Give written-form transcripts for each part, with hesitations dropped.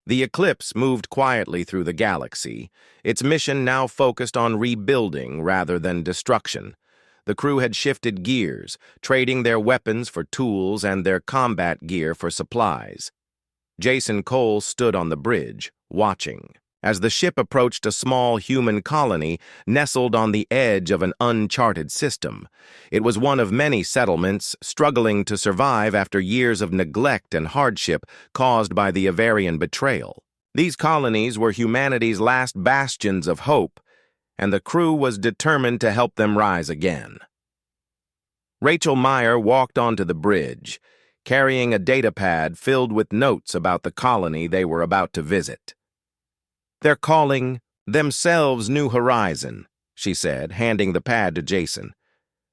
The Eclipse moved quietly through the galaxy, its mission now focused on rebuilding rather than destruction. The crew had shifted gears, trading their weapons for tools and their combat gear for supplies. Jason Cole stood on the bridge, watching, as the ship approached a small human colony nestled on the edge of an uncharted system. It was one of many settlements struggling to survive after years of neglect and hardship caused by the Avarian betrayal. These colonies were humanity's last bastions of hope, and the crew was determined to help them rise again. Rachel Meyer walked onto the bridge, carrying a datapad filled with notes about the colony they were about to visit. "They're calling themselves New Horizon," she said, handing the pad to Jason.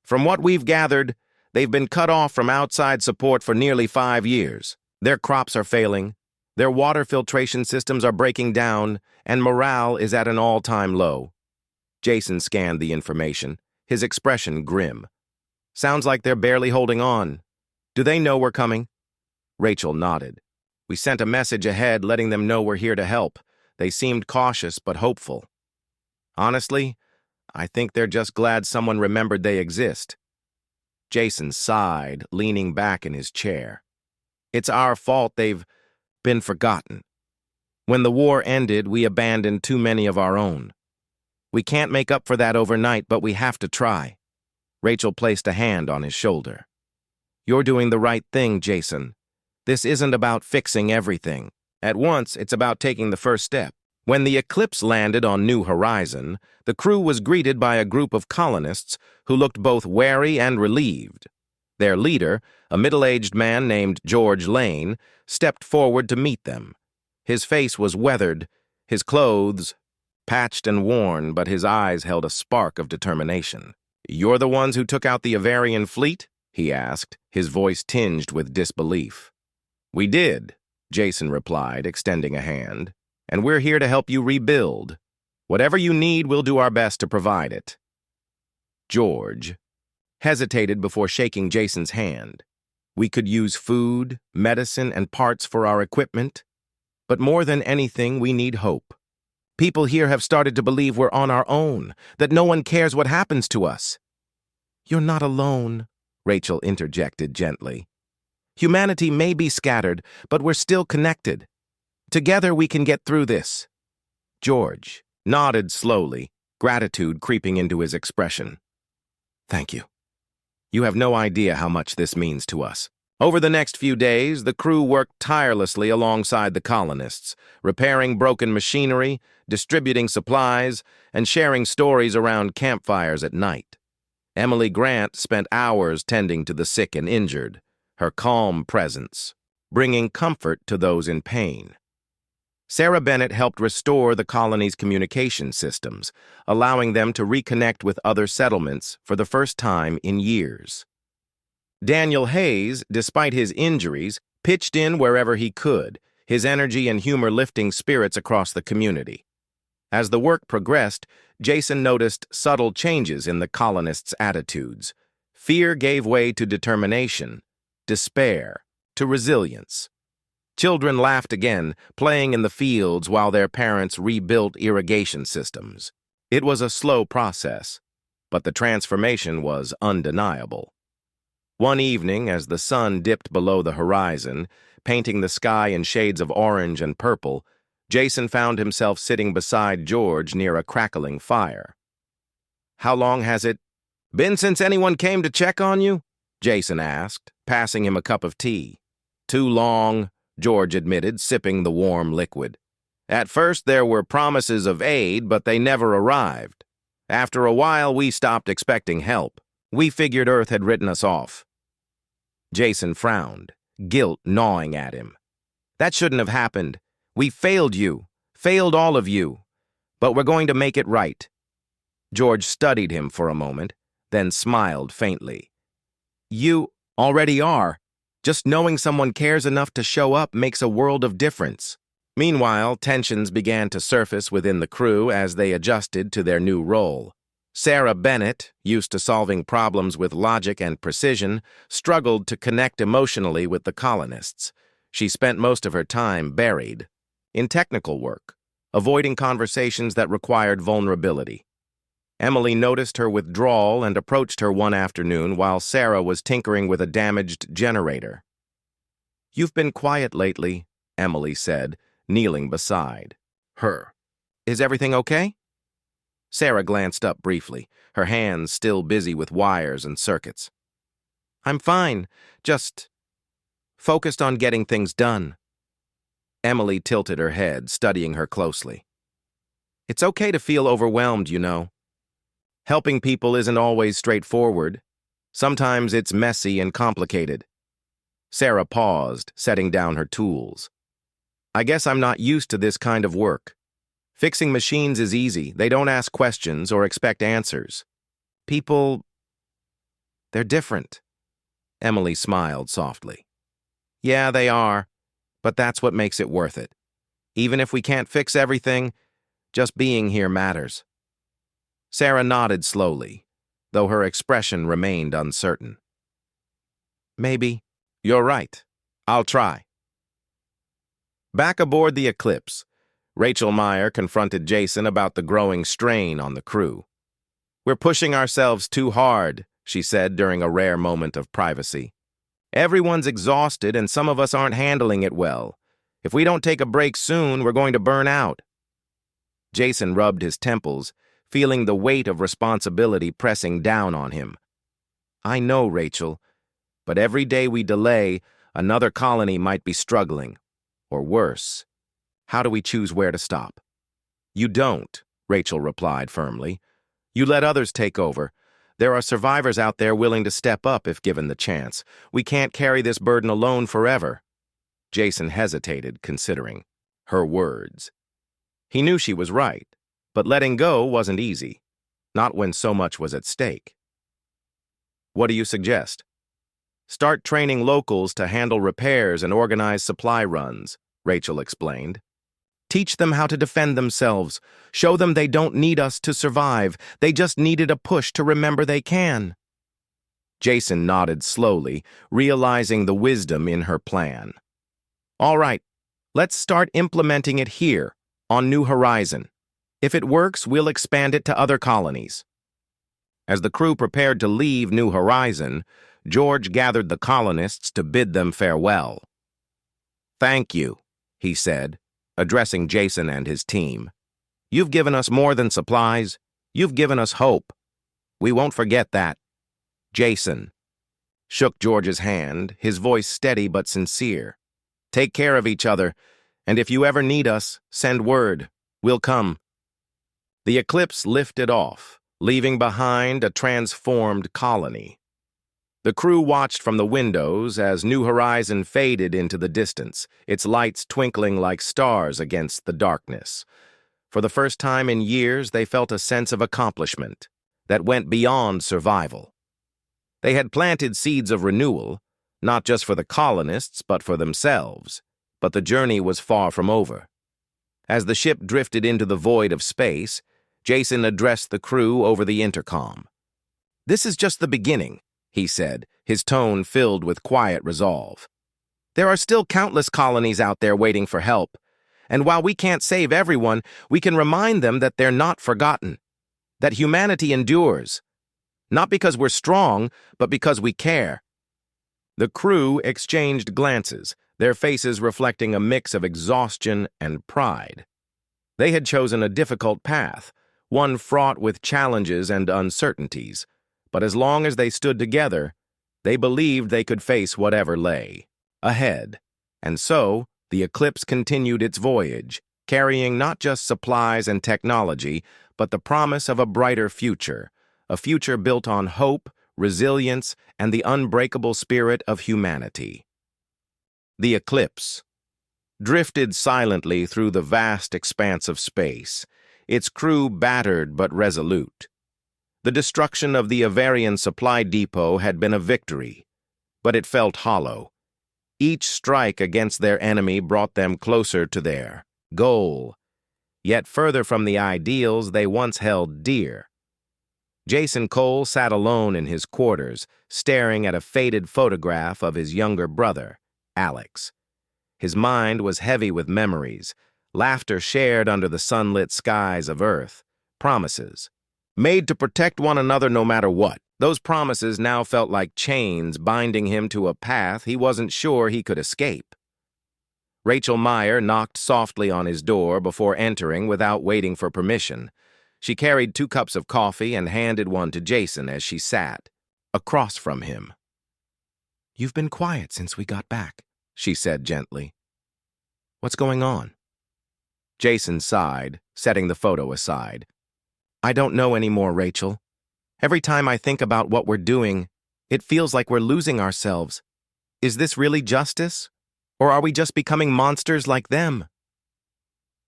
"From what we've gathered, they've been cut off from outside support for nearly 5 years. Their crops are failing, their water filtration systems are breaking down, and morale is at an all-time low." Jason scanned the information, his expression grim. "Sounds like they're barely holding on. Do they know we're coming?" Rachel nodded. "We sent a message ahead letting them know we're here to help. They seemed cautious but hopeful. Honestly, I think they're just glad someone remembered they exist." Jason sighed, leaning back in his chair. "It's our fault they've been forgotten. When the war ended, we abandoned too many of our own. We can't make up for that overnight, but we have to try." Rachel placed a hand on his shoulder. "You're doing the right thing, Jason. This isn't about fixing everything. At once, it's about taking the first step." When the Eclipse landed on New Horizon, the crew was greeted by a group of colonists who looked both wary and relieved. Their leader, a middle-aged man named George Lane, stepped forward to meet them. His face was weathered, his clothes patched and worn, but his eyes held a spark of determination. "You're the ones who took out the Avarian fleet?" he asked, his voice tinged with disbelief. "We did," Jason replied, extending a hand, "and we're here to help you rebuild. Whatever you need, we'll do our best to provide it." George hesitated before shaking Jason's hand. "We could use food, medicine, and parts for our equipment, but more than anything, we need hope. People here have started to believe we're on our own, that no one cares what happens to us." "You're not alone," Rachel interjected gently. "Humanity may be scattered, but we're still connected. Together we can get through this." George nodded slowly, gratitude creeping into his expression. "Thank you. You have no idea how much this means to us." Over the next few days, the crew worked tirelessly alongside the colonists, repairing broken machinery, distributing supplies, and sharing stories around campfires at night. Emily Grant spent hours tending to the sick and injured, her calm presence bringing comfort to those in pain. Sarah Bennett helped restore the colony's communication systems, allowing them to reconnect with other settlements for the first time in years. Daniel Hayes, despite his injuries, pitched in wherever he could, his energy and humor lifting spirits across the community. As the work progressed, Jason noticed subtle changes in the colonists' attitudes. Fear gave way to determination, despair to resilience. Children laughed again, playing in the fields while their parents rebuilt irrigation systems. It was a slow process, but the transformation was undeniable. One evening, as the sun dipped below the horizon, painting the sky in shades of orange and purple, Jason found himself sitting beside George near a crackling fire. "How long has it been since anyone came to check on you?" Jason asked, passing him a cup of tea. "Too long," George admitted, sipping the warm liquid. "At first there were promises of aid, but they never arrived. After a while, we stopped expecting help. We figured Earth had written us off." Jason frowned, guilt gnawing at him. "That shouldn't have happened. We failed you, failed all of you. But we're going to make it right." George studied him for a moment, then smiled faintly. "You already are. Just knowing someone cares enough to show up makes a world of difference." Meanwhile, tensions began to surface within the crew as they adjusted to their new role. Sarah Bennett, used to solving problems with logic and precision, struggled to connect emotionally with the colonists. She spent most of her time buried in technical work, avoiding conversations that required vulnerability. Emily noticed her withdrawal and approached her one afternoon while Sarah was tinkering with a damaged generator. "You've been quiet lately," Emily said, kneeling beside her. "Is everything okay?" Sarah glanced up briefly, her hands still busy with wires and circuits. "I'm fine, just focused on getting things done." Emily tilted her head, studying her closely. "It's okay to feel overwhelmed, you know. Helping people isn't always straightforward. Sometimes it's messy and complicated." Sarah paused, setting down her tools. "I guess I'm not used to this kind of work. Fixing machines is easy. They don't ask questions or expect answers. People, they're different." Emily smiled softly. "Yeah, they are, but that's what makes it worth it. Even if we can't fix everything, just being here matters." Sarah nodded slowly, though her expression remained uncertain. "Maybe. You're right. I'll try." Back aboard the Eclipse, Rachel Meyer confronted Jason about the growing strain on the crew. "We're pushing ourselves too hard," she said during a rare moment of privacy. "Everyone's exhausted and some of us aren't handling it well. If we don't take a break soon, we're going to burn out." Jason rubbed his temples, feeling the weight of responsibility pressing down on him. "I know, Rachel, but every day we delay, another colony might be struggling. Or worse. How do we choose where to stop?" "You don't," Rachel replied firmly. "You let others take over. There are survivors out there willing to step up if given the chance. We can't carry this burden alone forever." Jason hesitated, considering her words. He knew she was right, but letting go wasn't easy, not when so much was at stake. "What do you suggest?" "Start training locals to handle repairs and organize supply runs," Rachel explained. "Teach them how to defend themselves. Show them they don't need us to survive. They just needed a push to remember they can." Jason nodded slowly, realizing the wisdom in her plan. "All right, let's start implementing it here, on New Horizon. If it works, we'll expand it to other colonies." As the crew prepared to leave New Horizon, George gathered the colonists to bid them farewell. "Thank you," he said, addressing Jason and his team. "You've given us more than supplies. You've given us hope. We won't forget that." Jason shook George's hand, his voice steady but sincere. "Take care of each other, and if you ever need us, send word. We'll come." The Eclipse lifted off, leaving behind a transformed colony. The crew watched from the windows as New Horizon faded into the distance, its lights twinkling like stars against the darkness. For the first time in years, they felt a sense of accomplishment that went beyond survival. They had planted seeds of renewal, not just for the colonists, but for themselves. But the journey was far from over. As the ship drifted into the void of space, Jason addressed the crew over the intercom. "This is just the beginning," he said, his tone filled with quiet resolve. "There are still countless colonies out there waiting for help, and while we can't save everyone, we can remind them that they're not forgotten, that humanity endures, not because we're strong, but because we care." The crew exchanged glances, their faces reflecting a mix of exhaustion and pride. They had chosen a difficult path, one fraught with challenges and uncertainties, but as long as they stood together, they believed they could face whatever lay ahead. And so, the Eclipse continued its voyage, carrying not just supplies and technology, but the promise of a brighter future, a future built on hope, resilience, and the unbreakable spirit of humanity. The Eclipse drifted silently through the vast expanse of space, its crew battered but resolute. The destruction of the Avarian supply depot had been a victory, but it felt hollow. Each strike against their enemy brought them closer to their goal, yet further from the ideals they once held dear. Jason Cole sat alone in his quarters, staring at a faded photograph of his younger brother, Alex. His mind was heavy with memories, laughter shared under the sunlit skies of Earth, promises, made to protect one another no matter what. Those promises now felt like chains binding him to a path he wasn't sure he could escape. Rachel Meyer knocked softly on his door before entering without waiting for permission. She carried 2 cups of coffee and handed one to Jason as she sat across from him. "You've been quiet since we got back," she said gently. "What's going on?" Jason sighed, setting the photo aside. "I don't know anymore, Rachel. Every time I think about what we're doing, it feels like we're losing ourselves. Is this really justice? Or are we just becoming monsters like them?"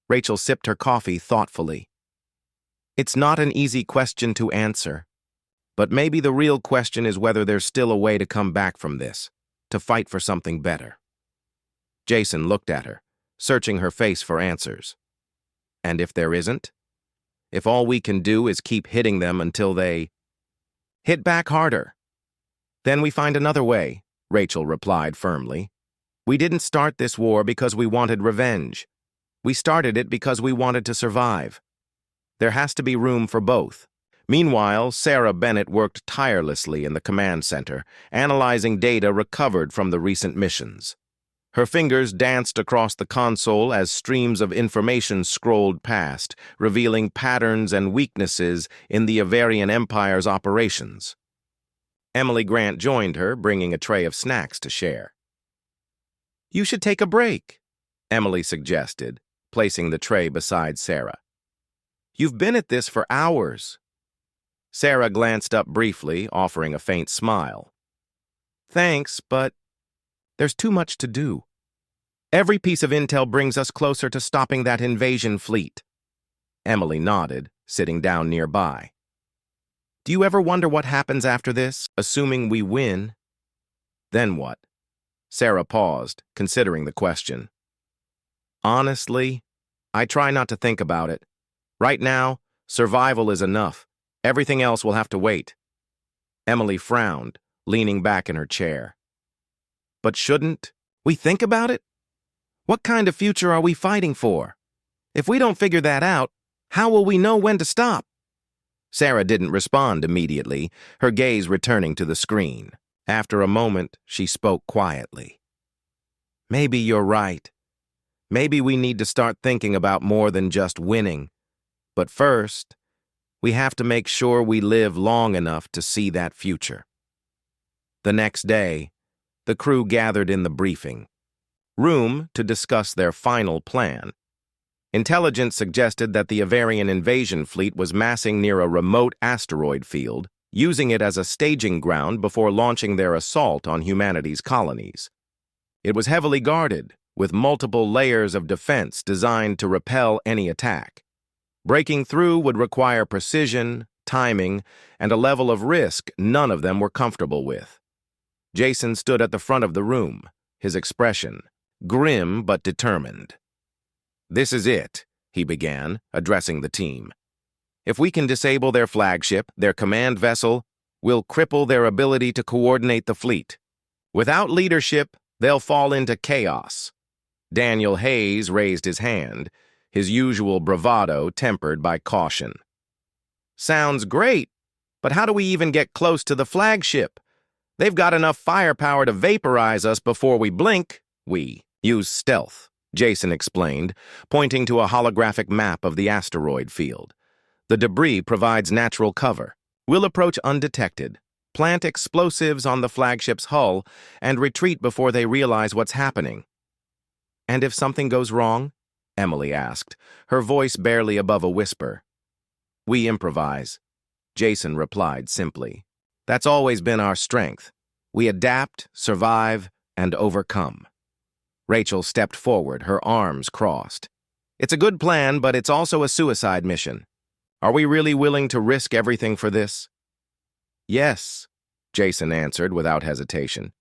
Rachel sipped her coffee thoughtfully. "It's not an easy question to answer. But maybe the real question is whether there's still a way to come back from this, to fight for something better." Jason looked at her, searching her face for answers. "And if there isn't? If all we can do is keep hitting them until they hit back harder? Then we find another way," Rachel replied firmly. "We didn't start this war because we wanted revenge. We started it because we wanted to survive. There has to be room for both." Meanwhile, Sarah Bennett worked tirelessly in the command center, analyzing data recovered from the recent missions. Her fingers danced across the console as streams of information scrolled past, revealing patterns and weaknesses in the Avarian Empire's operations. Emily Grant joined her, bringing a tray of snacks to share. "You should take a break," Emily suggested, placing the tray beside Sarah. "You've been at this for hours." Sarah glanced up briefly, offering a faint smile. "Thanks, but there's too much to do. Every piece of intel brings us closer to stopping that invasion fleet." Emily nodded, sitting down nearby. "Do you ever wonder what happens after this, assuming we win?" "Then what?" Sarah paused, considering the question. "Honestly, I try not to think about it. Right now, survival is enough. Everything else will have to wait." Emily frowned, leaning back in her chair. "But shouldn't we think about it? What kind of future are we fighting for? If we don't figure that out, how will we know when to stop?" Sarah didn't respond immediately, her gaze returning to the screen. After a moment, she spoke quietly. "Maybe you're right. Maybe we need to start thinking about more than just winning. But first, we have to make sure we live long enough to see that future." The next day, the crew gathered in the briefing room to discuss their final plan. Intelligence suggested that the Avarian invasion fleet was massing near a remote asteroid field, using it as a staging ground before launching their assault on humanity's colonies. It was heavily guarded, with multiple layers of defense designed to repel any attack. Breaking through would require precision, timing, and a level of risk none of them were comfortable with. Jason stood at the front of the room, his expression grim but determined. "This is it," he began, addressing the team. "If we can disable their flagship, their command vessel, we'll cripple their ability to coordinate the fleet. Without leadership, they'll fall into chaos." Daniel Hayes raised his hand, his usual bravado tempered by caution. "Sounds great, but how do we even get close to the flagship? They've got enough firepower to vaporize us before we blink." "We use stealth," Jason explained, pointing to a holographic map of the asteroid field. "The debris provides natural cover. We'll approach undetected, plant explosives on the flagship's hull, and retreat before they realize what's happening." "And if something goes wrong?" Emily asked, her voice barely above a whisper. "We improvise," Jason replied simply. "That's always been our strength. We adapt, survive, and overcome." Rachel stepped forward, her arms crossed. "It's a good plan, but it's also a suicide mission. Are we really willing to risk everything for this?" "Yes," Jason answered without hesitation.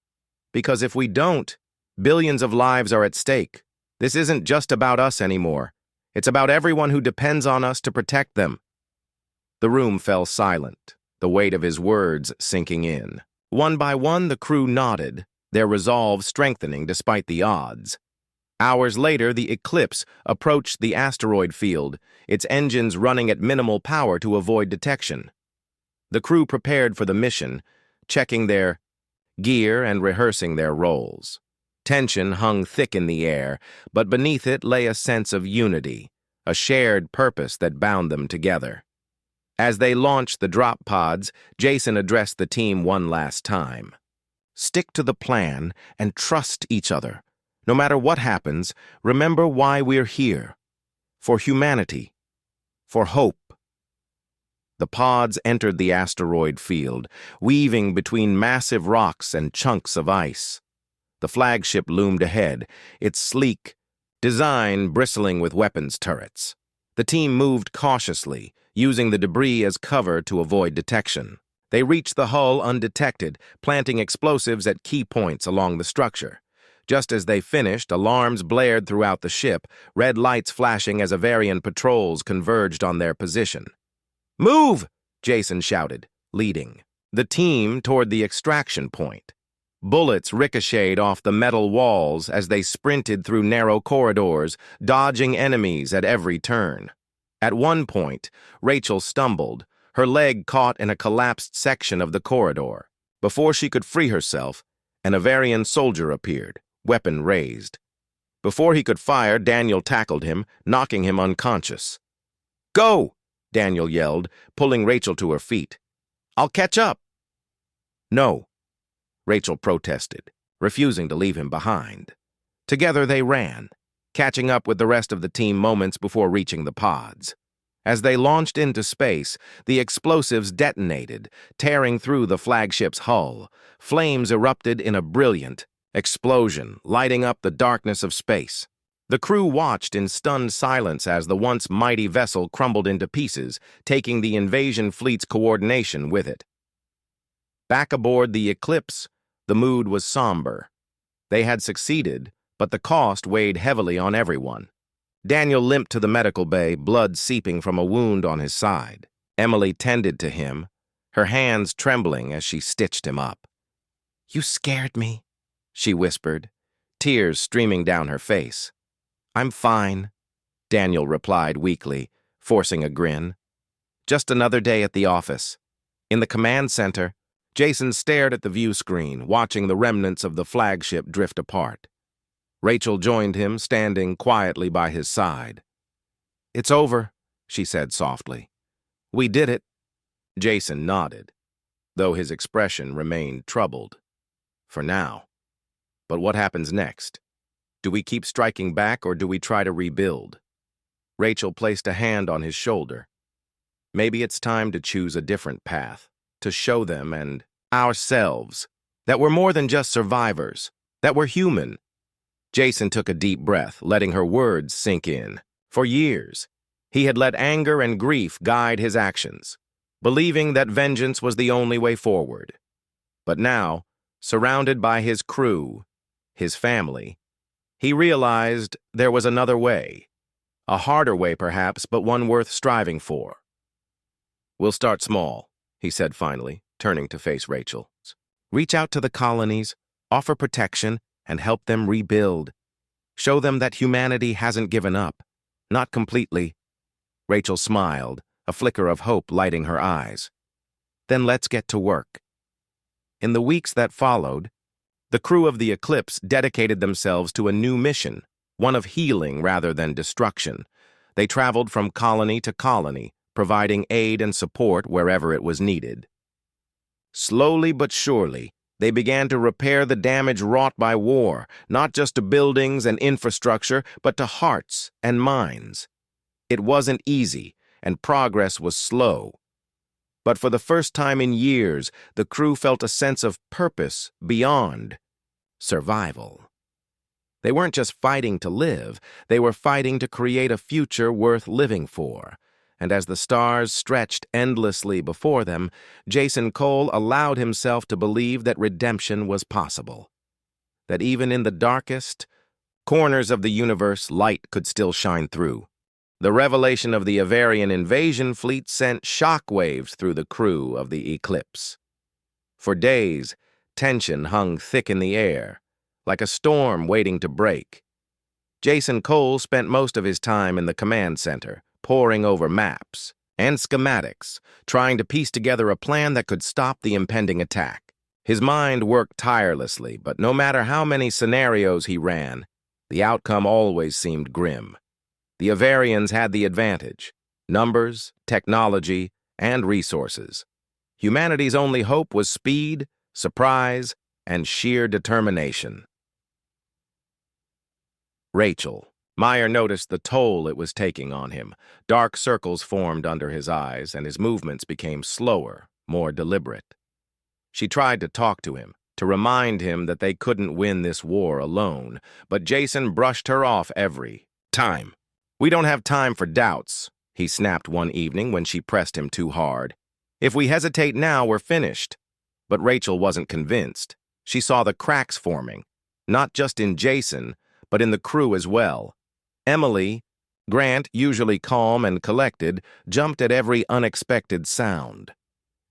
"Because if we don't, billions of lives are at stake. This isn't just about us anymore. It's about everyone who depends on us to protect them." The room fell silent, the weight of his words sinking in. One by one, the crew nodded, their resolve strengthening despite the odds. Hours later, the Eclipse approached the asteroid field, its engines running at minimal power to avoid detection. The crew prepared for the mission, checking their gear and rehearsing their roles. Tension hung thick in the air, but beneath it lay a sense of unity, a shared purpose that bound them together. As they launched the drop pods, Jason addressed the team one last time. Stick to the plan and trust each other. No matter what happens, remember why we're here. For humanity. For hope. The pods entered the asteroid field, weaving between massive rocks and chunks of ice. The flagship loomed ahead, its sleek design bristling with weapons turrets. The team moved cautiously, using the debris as cover to avoid detection. They reached the hull undetected, planting explosives at key points along the structure. Just as they finished, alarms blared throughout the ship, red lights flashing as Avarian patrols converged on their position. "Move!" Jason shouted, leading the team toward the extraction point. Bullets ricocheted off the metal walls as they sprinted through narrow corridors, dodging enemies at every turn. At one point, Rachel stumbled, her leg caught in a collapsed section of the corridor. Before she could free herself, an Avarian soldier appeared, weapon raised. Before he could fire, Daniel tackled him, knocking him unconscious. "Go!" Daniel yelled, pulling Rachel to her feet. "I'll catch up." "No," Rachel protested, refusing to leave him behind. Together they ran, catching up with the rest of the team moments before reaching the pods. As they launched into space, the explosives detonated, tearing through the flagship's hull. Flames erupted in a brilliant explosion, lighting up the darkness of space. The crew watched in stunned silence as the once mighty vessel crumbled into pieces, taking the invasion fleet's coordination with it. Back aboard the Eclipse, the mood was somber. They had succeeded, but the cost weighed heavily on everyone. Daniel limped to the medical bay, blood seeping from a wound on his side. Emily tended to him, her hands trembling as she stitched him up. "You scared me," she whispered, tears streaming down her face. "I'm fine," Daniel replied weakly, forcing a grin. "Just another day at the office." In the command center, Jason stared at the view screen, watching the remnants of the flagship drift apart. Rachel joined him, standing quietly by his side. "It's over," she said softly. "We did it." Jason nodded, though his expression remained troubled. For now. But what happens next? Do we keep striking back or do we try to rebuild? Rachel placed a hand on his shoulder. Maybe it's time to choose a different path, to show them and ourselves that we're more than just survivors, that we're human. Jason took a deep breath, letting her words sink in. For years, he had let anger and grief guide his actions, believing that vengeance was the only way forward. But now, surrounded by his crew, his family, he realized there was another way. A harder way, perhaps, but one worth striving for. "We'll start small," he said finally, turning to face Rachel. "Reach out to the colonies, offer protection, and help them rebuild. Show them that humanity hasn't given up. Not completely." Rachel smiled, a flicker of hope lighting her eyes. "Then let's get to work." In the weeks that followed, the crew of the Eclipse dedicated themselves to a new mission, one of healing rather than destruction. They traveled from colony to colony, providing aid and support wherever it was needed. Slowly but surely, they began to repair the damage wrought by war, not just to buildings and infrastructure, but to hearts and minds. It wasn't easy, and progress was slow. But for the first time in years, the crew felt a sense of purpose beyond survival. They weren't just fighting to live, they were fighting to create a future worth living for. And as the stars stretched endlessly before them, Jason Cole allowed himself to believe that redemption was possible. That even in the darkest corners of the universe, light could still shine through. The revelation of the Avarian invasion fleet sent shockwaves through the crew of the Eclipse. For days, tension hung thick in the air, like a storm waiting to break. Jason Cole spent most of his time in the command center, poring over maps and schematics, trying to piece together a plan that could stop the impending attack. His mind worked tirelessly, but no matter how many scenarios he ran, the outcome always seemed grim. The Avarians had the advantage: numbers, technology, and resources. Humanity's only hope was speed, surprise, and sheer determination. Rachel. Meyer noticed the toll it was taking on him. Dark circles formed under his eyes, and his movements became slower, more deliberate. She tried to talk to him, to remind him that they couldn't win this war alone, but Jason brushed her off every time. "We don't have time for doubts," he snapped one evening when she pressed him too hard. "If we hesitate now, we're finished." But Rachel wasn't convinced. She saw the cracks forming, not just in Jason, but in the crew as well. Emily, Grant, usually calm and collected, jumped at every unexpected sound.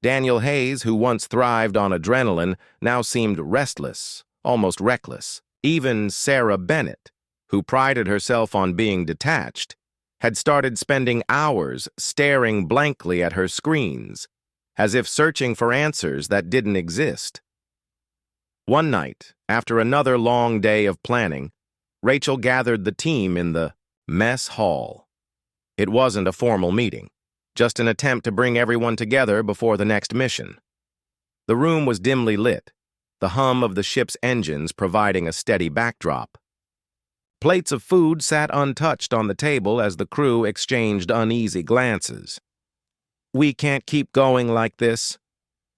Daniel Hayes, who once thrived on adrenaline, now seemed restless, almost reckless. Even Sarah Bennett, who prided herself on being detached, had started spending hours staring blankly at her screens, as if searching for answers that didn't exist. One night, after another long day of planning, Rachel gathered the team in the mess hall. It wasn't a formal meeting, just an attempt to bring everyone together before the next mission. The room was dimly lit, the hum of the ship's engines providing a steady backdrop. Plates of food sat untouched on the table as the crew exchanged uneasy glances. "We can't keep going like this,"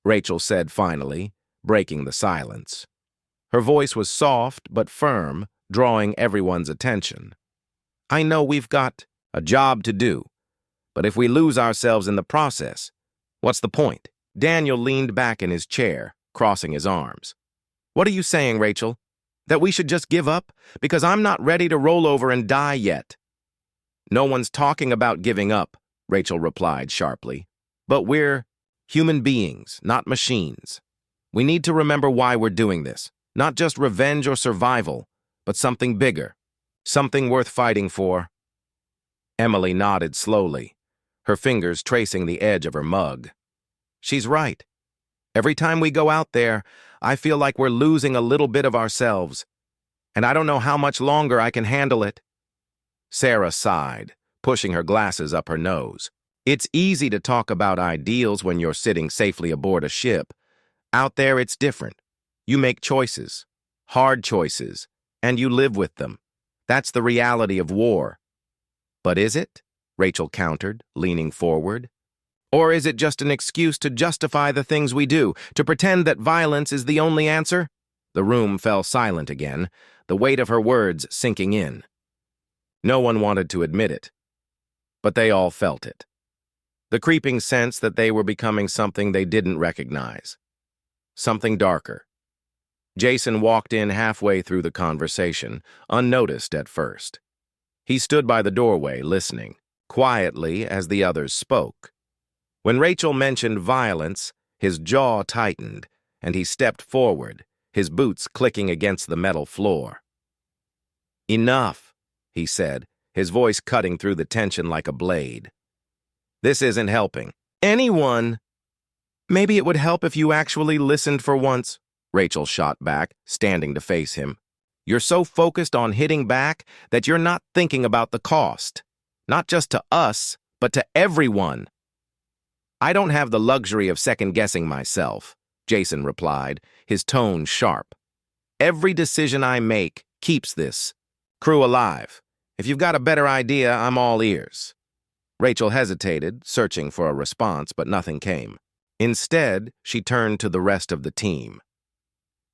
Rachel said finally, breaking the silence. Her voice was soft but firm, drawing everyone's attention. "I know we've got a job to do, but if we lose ourselves in the process, what's the point?" Daniel leaned back in his chair, crossing his arms. "What are you saying, Rachel? That we should just give up? Because I'm not ready to roll over and die yet." "No one's talking about giving up," Rachel replied sharply. "But we're human beings, not machines. We need to remember why we're doing this. Not just revenge or survival, but something bigger, something worth fighting for." Emily nodded slowly, her fingers tracing the edge of her mug. "She's right. Every time we go out there, I feel like we're losing a little bit of ourselves, and I don't know how much longer I can handle it." Sarah sighed, pushing her glasses up her nose. "It's easy to talk about ideals when you're sitting safely aboard a ship. Out there, it's different. You make choices, hard choices, and you live with them. That's the reality of war." "But is it?" Rachel countered, leaning forward. "Or is it just an excuse to justify the things we do, to pretend that violence is the only answer?" The room fell silent again, the weight of her words sinking in. No one wanted to admit it, but they all felt it. The creeping sense that they were becoming something they didn't recognize. Something darker. Jason walked in halfway through the conversation, unnoticed at first. He stood by the doorway, listening, quietly as the others spoke. When Rachel mentioned violence, his jaw tightened, and he stepped forward, his boots clicking against the metal floor. "Enough," he said, his voice cutting through the tension like a blade. "This isn't helping anyone." "Maybe it would help if you actually listened for once," Rachel shot back, standing to face him. "You're so focused on hitting back that you're not thinking about the cost. Not just to us, but to everyone." "I don't have the luxury of second-guessing myself," Jason replied, his tone sharp. "Every decision I make keeps this crew alive. If you've got a better idea, I'm all ears." Rachel hesitated, searching for a response, but nothing came. Instead, she turned to the rest of the team.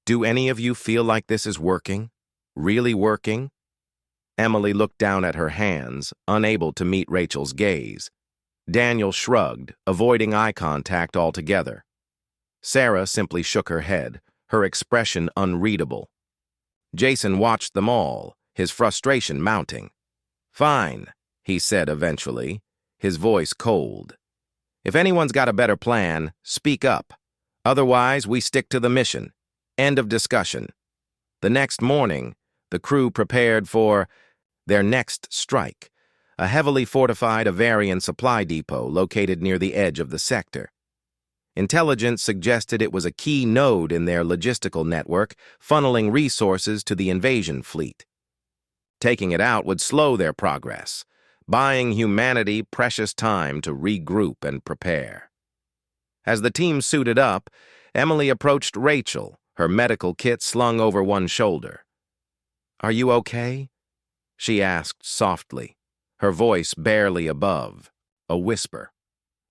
"Do any of you feel like this is working? Really working?" Emily looked down at her hands, unable to meet Rachel's gaze. Daniel shrugged, avoiding eye contact altogether. Sarah simply shook her head, her expression unreadable. Jason watched them all, his frustration mounting. "Fine," he said eventually, his voice cold. "If anyone's got a better plan, speak up. Otherwise, we stick to the mission. End of discussion." The next morning, the crew prepared for Their next strike, a heavily fortified Avarian supply depot located near the edge of the sector. Intelligence suggested it was a key node in their logistical network, funneling resources to the invasion fleet. Taking it out would slow their progress, buying humanity precious time to regroup and prepare. As the team suited up, Emily approached Rachel, her medical kit slung over one shoulder. "Are you okay?" she asked softly, her voice barely above a whisper.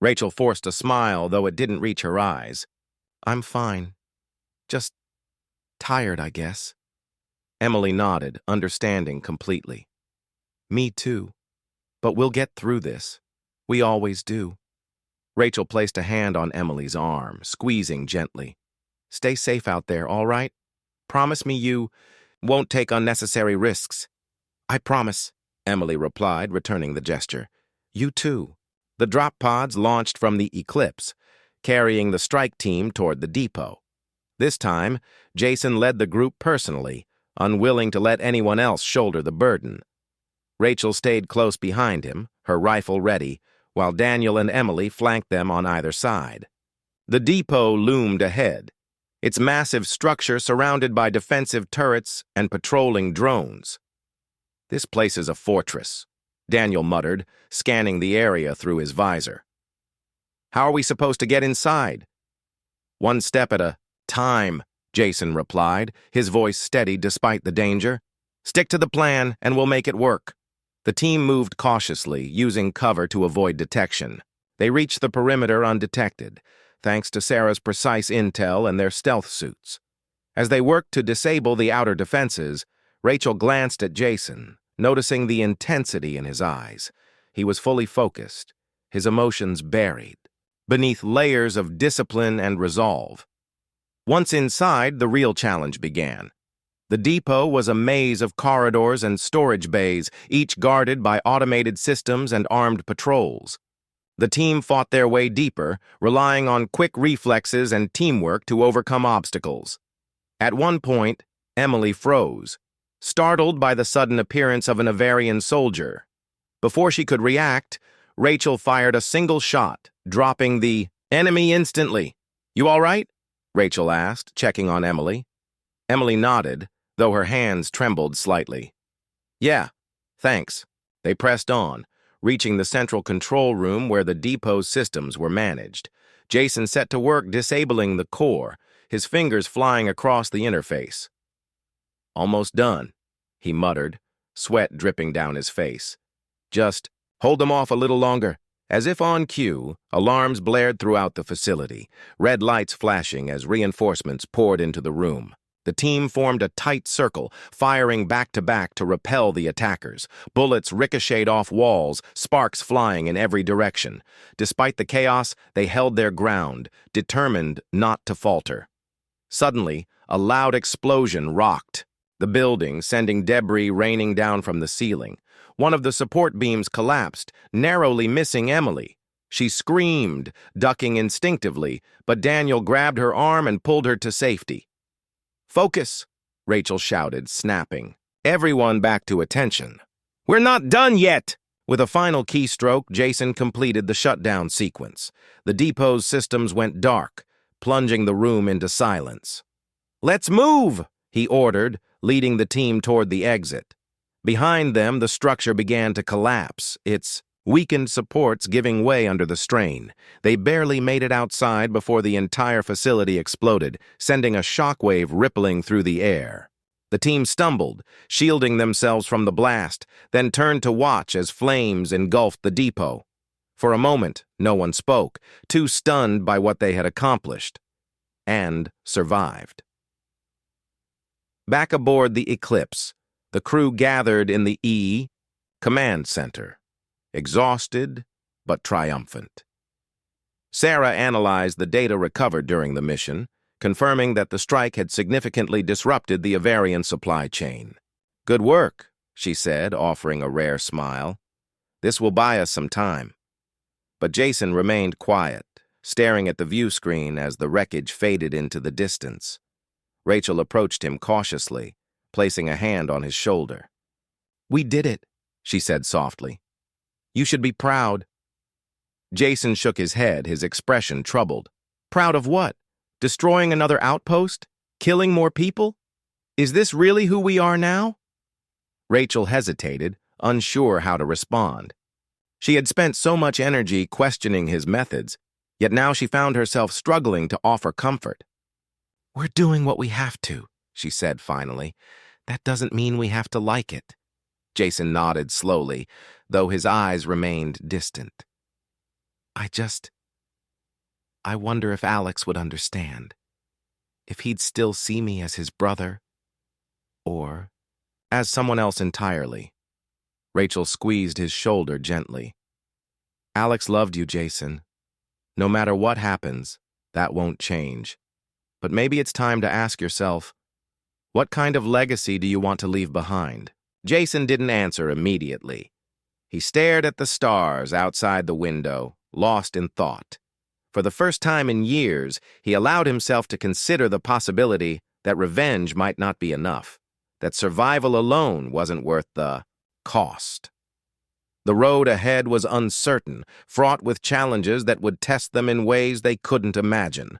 Rachel forced a smile, though it didn't reach her eyes. "I'm fine. Just tired, I guess." Emily nodded, understanding completely. "Me too. But we'll get through this. We always do." Rachel placed a hand on Emily's arm, squeezing gently. "Stay safe out there, all right? Promise me you won't take unnecessary risks." "I promise," Emily replied, returning the gesture. "You too." The drop pods launched from the Eclipse, carrying the strike team toward the depot. This time, Jason led the group personally, unwilling to let anyone else shoulder the burden. Rachel stayed close behind him, her rifle ready, while Daniel and Emily flanked them on either side. The depot loomed ahead, its massive structure surrounded by defensive turrets and patrolling drones. "This place is a fortress," Daniel muttered, scanning the area through his visor. "How are we supposed to get inside?" "One step at a time," Jason replied, his voice steady despite the danger. "Stick to the plan, and we'll make it work." The team moved cautiously, using cover to avoid detection. They reached the perimeter undetected, thanks to Sarah's precise intel and their stealth suits. As they worked to disable the outer defenses, Rachel glanced at Jason, noticing the intensity in his eyes. He was fully focused, his emotions buried, beneath layers of discipline and resolve. Once inside, the real challenge began. The depot was a maze of corridors and storage bays, each guarded by automated systems and armed patrols. The team fought their way deeper, relying on quick reflexes and teamwork to overcome obstacles. At one point, Emily froze, startled by the sudden appearance of an Avarian soldier. Before she could react, Rachel fired a single shot, dropping the enemy instantly. "You all right?" Rachel asked, checking on Emily. Emily nodded, though her hands trembled slightly. "Yeah, thanks." They pressed on, reaching the central control room where the depot's systems were managed. Jason set to work disabling the core, his fingers flying across the interface. "Almost done," he muttered, sweat dripping down his face. "Just hold them off a little longer." As if on cue, alarms blared throughout the facility, red lights flashing as reinforcements poured into the room. The team formed a tight circle, firing back-to-back to repel the attackers. Bullets ricocheted off walls, sparks flying in every direction. Despite the chaos, they held their ground, determined not to falter. Suddenly, a loud explosion rocked the building, sending debris raining down from the ceiling. One of the support beams collapsed, narrowly missing Emily. She screamed, ducking instinctively, but Daniel grabbed her arm and pulled her to safety. "Focus," Rachel shouted, snapping everyone back to attention. "We're not done yet!" With a final keystroke, Jason completed the shutdown sequence. The depot's systems went dark, plunging the room into silence. "Let's move," he ordered, leading the team toward the exit. Behind them, the structure began to collapse, its weakened supports giving way under the strain. They barely made it outside before the entire facility exploded, sending a shockwave rippling through the air. The team stumbled, shielding themselves from the blast, then turned to watch as flames engulfed the depot. For a moment, no one spoke, too stunned by what they had accomplished, and survived. Back aboard the Eclipse, the crew gathered in the command center, exhausted but triumphant. Sarah analyzed the data recovered during the mission, confirming that the strike had significantly disrupted the Avarian supply chain. "Good work," she said, offering a rare smile. "This will buy us some time." But Jason remained quiet, staring at the view screen as the wreckage faded into the distance. Rachel approached him cautiously, placing a hand on his shoulder. We did it, she said softly. You should be proud. Jason shook his head, his expression troubled. Proud of what? Destroying another outpost? Killing more people? Is this really who we are now? Rachel hesitated, unsure how to respond. She had spent so much energy questioning his methods, yet now she found herself struggling to offer comfort. We're doing what we have to, she said finally. That doesn't mean we have to like it. Jason nodded slowly, though his eyes remained distant. I wonder if Alex would understand. If he'd still see me as his brother, or as someone else entirely. Rachel squeezed his shoulder gently. Alex loved you, Jason. No matter what happens, that won't change. But maybe it's time to ask yourself, what kind of legacy do you want to leave behind? Jason didn't answer immediately. He stared at the stars outside the window, lost in thought. For the first time in years, he allowed himself to consider the possibility that revenge might not be enough, that survival alone wasn't worth the cost. The road ahead was uncertain, fraught with challenges that would test them in ways they couldn't imagine.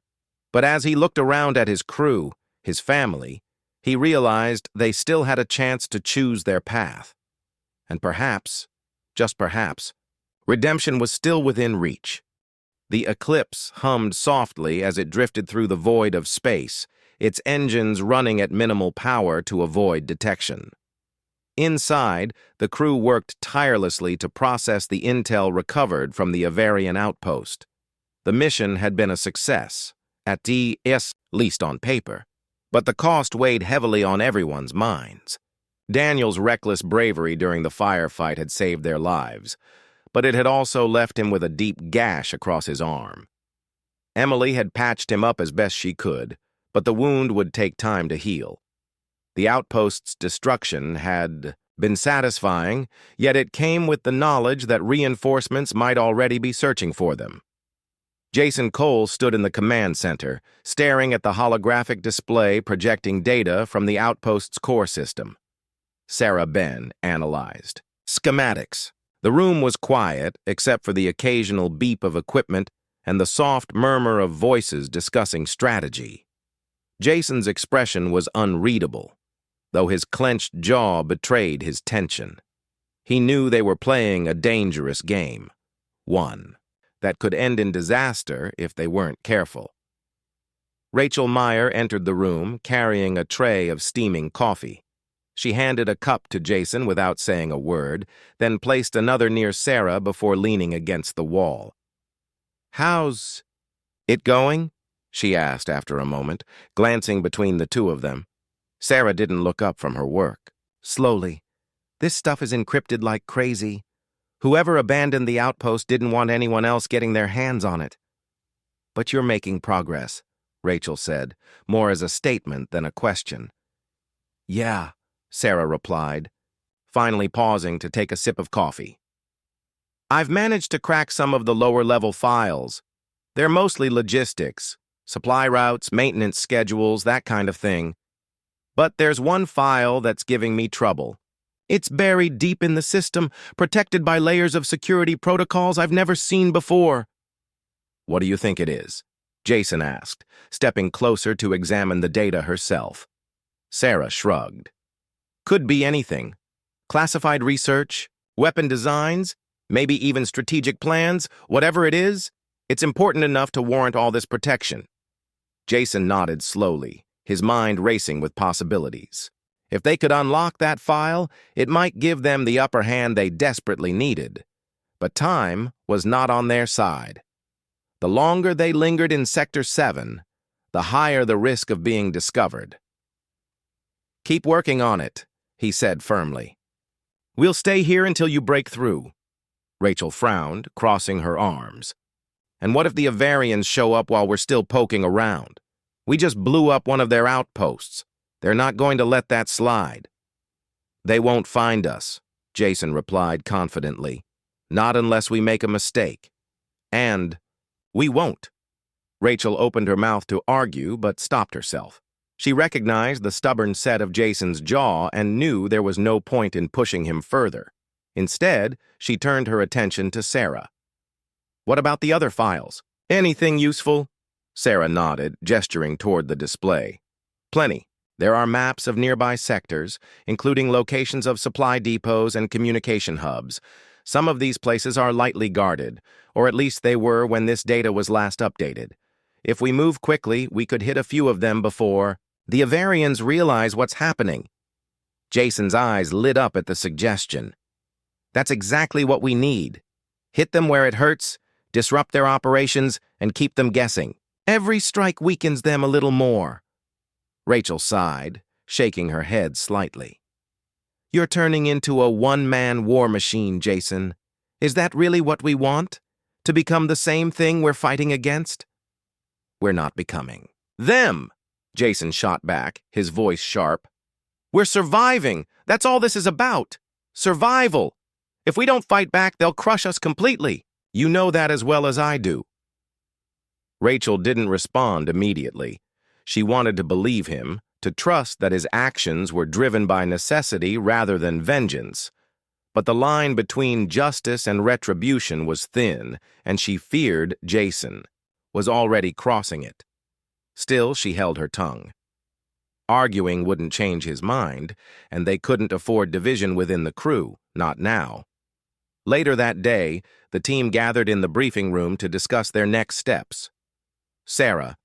But as he looked around at his crew, his family, he realized they still had a chance to choose their path. And perhaps, just perhaps, redemption was still within reach. The Eclipse hummed softly as it drifted through the void of space, its engines running at minimal power to avoid detection. Inside, the crew worked tirelessly to process the intel recovered from the Avarian outpost. The mission had been a success, at least on paper, but the cost weighed heavily on everyone's minds. Daniel's reckless bravery during the firefight had saved their lives, but it had also left him with a deep gash across his arm. Emily had patched him up as best she could, but the wound would take time to heal. The outpost's destruction had been satisfying, yet it came with the knowledge that reinforcements might already be searching for them. Jason Cole stood in the command center, staring at the holographic display projecting data from the outpost's core system. Sarah Ben analyzed. Schematics. The room was quiet, except for the occasional beep of equipment and the soft murmur of voices discussing strategy. Jason's expression was unreadable, though his clenched jaw betrayed his tension. He knew they were playing a dangerous game, one that could end in disaster if they weren't careful. Rachel Meyer entered the room, carrying a tray of steaming coffee. She handed a cup to Jason without saying a word, then placed another near Sarah before leaning against the wall. How's it going? She asked after a moment, glancing between the two of them. Sarah didn't look up from her work. Slowly. This stuff is encrypted like crazy. Whoever abandoned the outpost didn't want anyone else getting their hands on it. But you're making progress, Rachel said, more as a statement than a question. Yeah, Sarah replied, finally pausing to take a sip of coffee. I've managed to crack some of the lower-level files. They're mostly logistics, supply routes, maintenance schedules, that kind of thing. But there's one file that's giving me trouble. It's buried deep in the system, protected by layers of security protocols I've never seen before. What do you think it is? Jason asked, stepping closer to examine the data herself. Sarah shrugged. Could be anything. Classified research, weapon designs, maybe even strategic plans, whatever it is, it's important enough to warrant all this protection. Jason nodded slowly, his mind racing with possibilities. If they could unlock that file, it might give them the upper hand they desperately needed. But time was not on their side. The longer they lingered in Sector 7, the higher the risk of being discovered. Keep working on it, he said firmly. We'll stay here until you break through. Rachel frowned, crossing her arms. And what if the Avarians show up while we're still poking around? We just blew up one of their outposts. They're not going to let that slide. They won't find us, Jason replied confidently. Not unless we make a mistake. And we won't. Rachel opened her mouth to argue, but stopped herself. She recognized the stubborn set of Jason's jaw and knew there was no point in pushing him further. Instead, she turned her attention to Sarah. "What about the other files? Anything useful?" Sarah nodded, gesturing toward the display. "Plenty. There are maps of nearby sectors, including locations of supply depots and communication hubs. Some of these places are lightly guarded, or at least they were when this data was last updated. If we move quickly, we could hit a few of them before the Avarians realize what's happening." Jason's eyes lit up at the suggestion. "That's exactly what we need. Hit them where it hurts, disrupt their operations, and keep them guessing. Every strike weakens them a little more." Rachel sighed, shaking her head slightly. "You're turning into a one-man war machine, Jason. Is that really what we want? To become the same thing we're fighting against?" "We're not becoming them," Jason shot back, his voice sharp. "We're surviving. That's all this is about. Survival. If we don't fight back, they'll crush us completely. You know that as well as I do." Rachel didn't respond immediately. She wanted to believe him, to trust that his actions were driven by necessity rather than vengeance. But the line between justice and retribution was thin, and she feared Jason was already crossing it. Still, she held her tongue. Arguing wouldn't change his mind, and they couldn't afford division within the crew, not now. Later that day, the team gathered in the briefing room to discuss their next steps. Sarah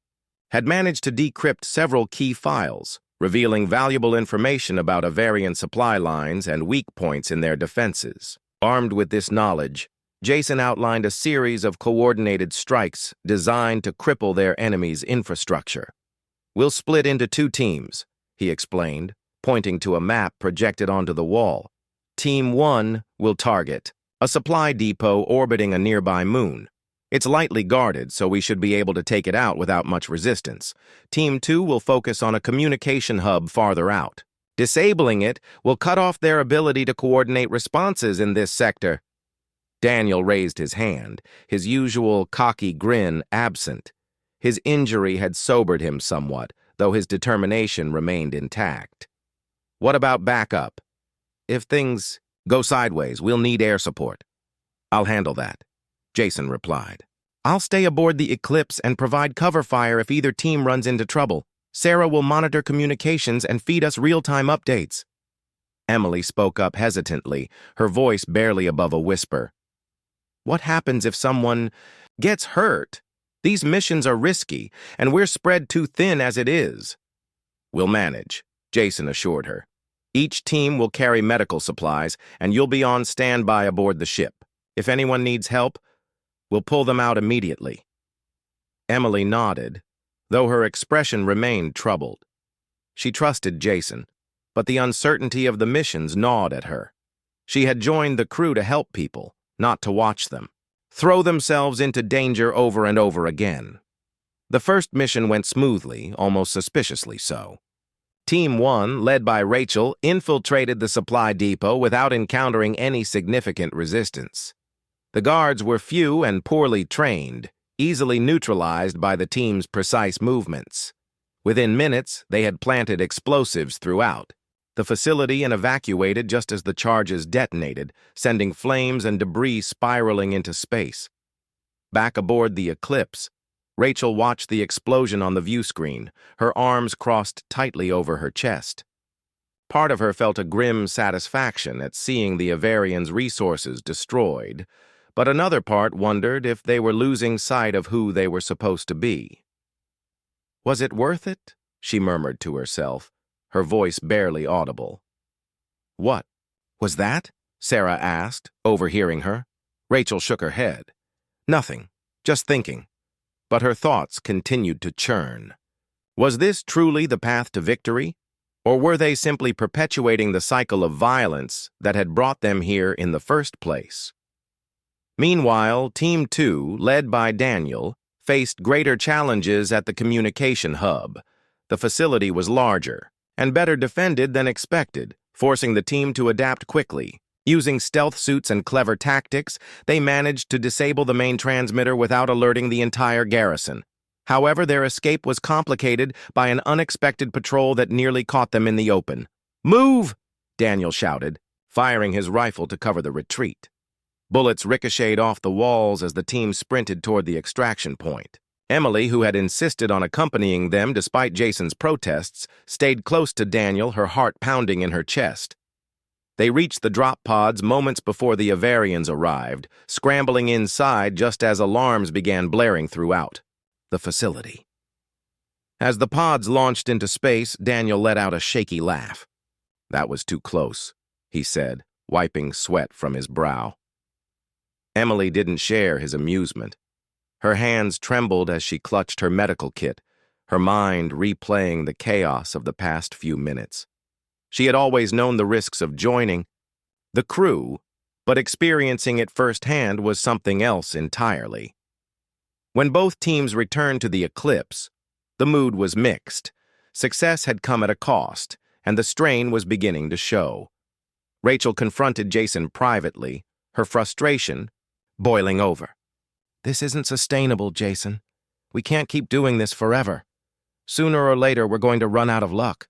had managed to decrypt several key files, revealing valuable information about Avarian supply lines and weak points in their defenses. Armed with this knowledge, Jason outlined a series of coordinated strikes designed to cripple their enemy's infrastructure. "We'll split into 2 teams, he explained, pointing to a map projected onto the wall. Team 1 will target a supply depot orbiting a nearby moon. It's lightly guarded, so we should be able to take it out without much resistance. Team 2 will focus on a communication hub farther out. Disabling it will cut off their ability to coordinate responses in this sector." Daniel raised his hand, his usual cocky grin absent. His injury had sobered him somewhat, though his determination remained intact. "What about backup? If things go sideways, we'll need air support." "I'll handle that," Jason replied. "I'll stay aboard the Eclipse and provide cover fire if either team runs into trouble. Sarah will monitor communications and feed us real-time updates." Emily spoke up hesitantly, her voice barely above a whisper. "What happens if someone gets hurt? These missions are risky, and we're spread too thin as it is." "We'll manage," Jason assured her. "Each team will carry medical supplies, and you'll be on standby aboard the ship. If anyone needs help, we'll pull them out immediately." Emily nodded, though her expression remained troubled. She trusted Jason, but the uncertainty of the missions gnawed at her. She had joined the crew to help people, not to watch them throw themselves into danger over and over again. The first mission went smoothly, almost suspiciously so. Team 1, led by Rachel, infiltrated the supply depot without encountering any significant resistance. The guards were few and poorly trained, easily neutralized by the team's precise movements. Within minutes, they had planted explosives throughout the facility and evacuated just as the charges detonated, sending flames and debris spiraling into space. Back aboard the Eclipse, Rachel watched the explosion on the view screen, her arms crossed tightly over her chest. Part of her felt a grim satisfaction at seeing the Avarians' resources destroyed, but another part wondered if they were losing sight of who they were supposed to be. "Was it worth it?" she murmured to herself, her voice barely audible. "What was that?" Sarah asked, overhearing her. Rachel shook her head. "Nothing, just thinking." But her thoughts continued to churn. Was this truly the path to victory? Or were they simply perpetuating the cycle of violence that had brought them here in the first place? Meanwhile, Team 2, led by Daniel, faced greater challenges at the communication hub. The facility was larger and better defended than expected, forcing the team to adapt quickly. Using stealth suits and clever tactics, they managed to disable the main transmitter without alerting the entire garrison. However, their escape was complicated by an unexpected patrol that nearly caught them in the open. "Move!" Daniel shouted, firing his rifle to cover the retreat. Bullets ricocheted off the walls as the team sprinted toward the extraction point. Emily, who had insisted on accompanying them despite Jason's protests, stayed close to Daniel, her heart pounding in her chest. They reached the drop pods moments before the Avarians arrived, scrambling inside just as alarms began blaring throughout the facility. As the pods launched into space, Daniel let out a shaky laugh. "That was too close," he said, wiping sweat from his brow. Emily didn't share his amusement. Her hands trembled as she clutched her medical kit, her mind replaying the chaos of the past few minutes. She had always known the risks of joining the crew, but experiencing it firsthand was something else entirely. When both teams returned to the eclipse, the mood was mixed. Success had come at a cost, and the strain was beginning to show. Rachel confronted Jason privately, her frustration boiling over. "This isn't sustainable, Jason. We can't keep doing this forever. Sooner or later, we're going to run out of luck."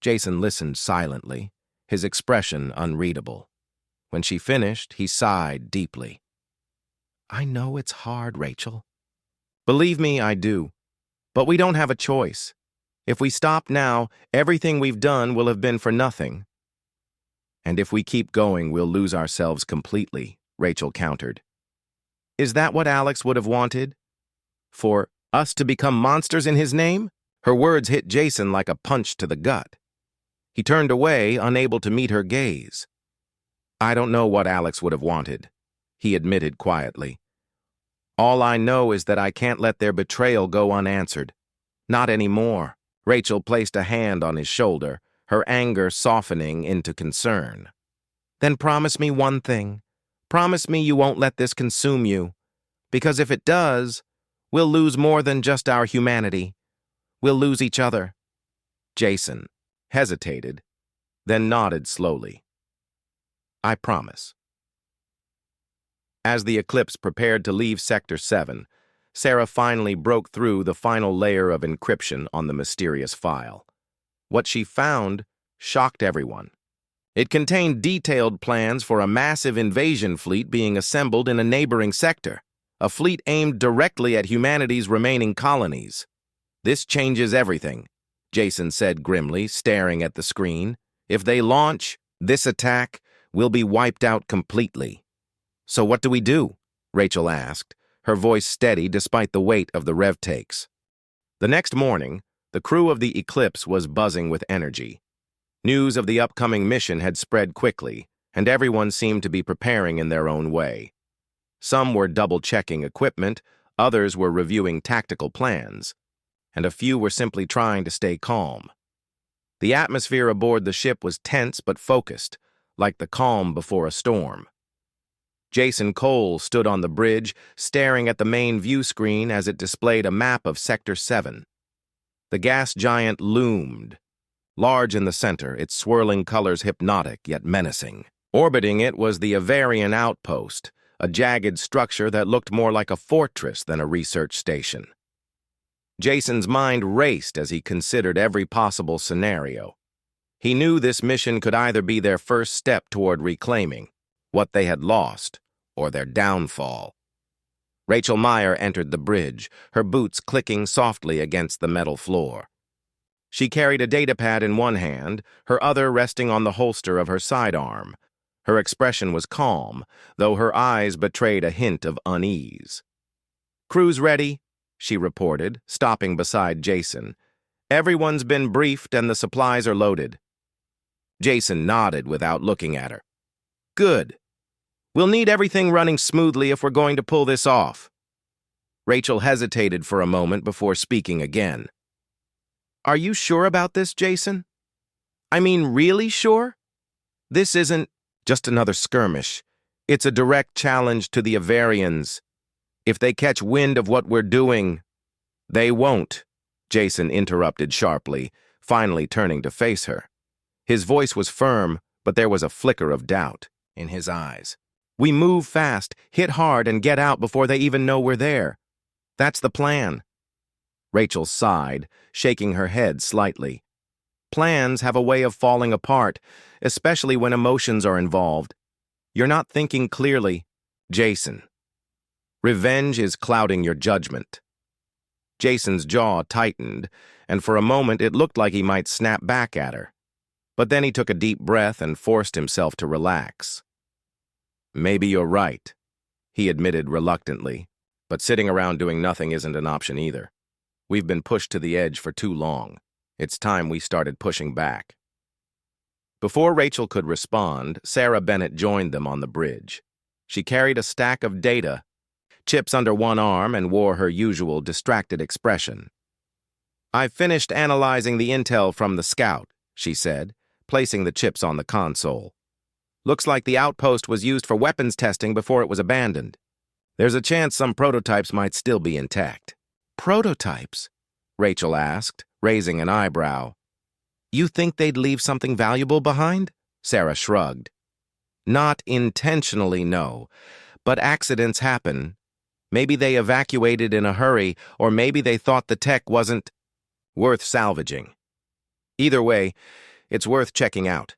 Jason listened silently, his expression unreadable. When she finished, he sighed deeply. "I know it's hard, Rachel. Believe me, I do. But we don't have a choice. If we stop now, everything we've done will have been for nothing. And if we keep going, we'll lose ourselves completely," Rachel countered. "Is that what Alex would have wanted? For us to become monsters in his name?" Her words hit Jason like a punch to the gut. He turned away, unable to meet her gaze. "I don't know what Alex would have wanted," he admitted quietly. "All I know is that I can't let their betrayal go unanswered. Not anymore." Rachel placed a hand on his shoulder, her anger softening into concern. "Then promise me one thing. Promise me you won't let this consume you. Because if it does, we'll lose more than just our humanity. We'll lose each other." Jason hesitated, then nodded slowly. "I promise." As the Eclipse prepared to leave Sector 7, Sarah finally broke through the final layer of encryption on the mysterious file. What she found shocked everyone. It contained detailed plans for a massive invasion fleet being assembled in a neighboring sector, a fleet aimed directly at humanity's remaining colonies. "This changes everything," Jason said grimly, staring at the screen. "If they launch this attack, we'll be wiped out completely." "So what do we do?" Rachel asked, her voice steady despite the weight of the rev takes. The next morning, the crew of the Eclipse was buzzing with energy. News of the upcoming mission had spread quickly, and everyone seemed to be preparing in their own way. Some were double-checking equipment, others were reviewing tactical plans, and a few were simply trying to stay calm. The atmosphere aboard the ship was tense but focused, like the calm before a storm. Jason Cole stood on the bridge, staring at the main view screen as it displayed a map of Sector 7. The gas giant loomed, large in the center, its swirling colors hypnotic yet menacing. Orbiting it was the Avarian outpost, a jagged structure that looked more like a fortress than a research station. Jason's mind raced as he considered every possible scenario. He knew this mission could either be their first step toward reclaiming what they had lost, or their downfall. Rachel Meyer entered the bridge, her boots clicking softly against the metal floor. She carried a datapad in one hand, her other resting on the holster of her sidearm. Her expression was calm, though her eyes betrayed a hint of unease. "Crew's ready," she reported, stopping beside Jason. "Everyone's been briefed and the supplies are loaded." Jason nodded without looking at her. "Good. We'll need everything running smoothly if we're going to pull this off." Rachel hesitated for a moment before speaking again. "Are you sure about this, Jason? I mean, really sure? This isn't just another skirmish. It's a direct challenge to the Avarians. If they catch wind of what we're doing—" "They won't," Jason interrupted sharply, finally turning to face her. His voice was firm, but there was a flicker of doubt in his eyes. "We move fast, hit hard, and get out before they even know we're there. That's the plan. Rachel sighed, shaking her head slightly. Plans have a way of falling apart, especially when emotions are involved. You're not thinking clearly, Jason. Revenge is clouding your judgment. Jason's jaw tightened, and for a moment it looked like he might snap back at her. But then he took a deep breath and forced himself to relax. Maybe you're right, he admitted reluctantly, but sitting around doing nothing isn't an option either. We've been pushed to the edge for too long. It's time we started pushing back. Before Rachel could respond, Sarah Bennett joined them on the bridge. She carried a stack of data, chips under one arm, and wore her usual distracted expression. "I've finished analyzing the intel from the scout," she said, placing the chips on the console. "Looks like the outpost was used for weapons testing before it was abandoned. There's a chance some prototypes might still be intact." "Prototypes?" Rachel asked, raising an eyebrow. "You think they'd leave something valuable behind?" Sarah shrugged. "Not intentionally, no. But accidents happen. Maybe they evacuated in a hurry, or maybe they thought the tech wasn't worth salvaging. Either way, it's worth checking out."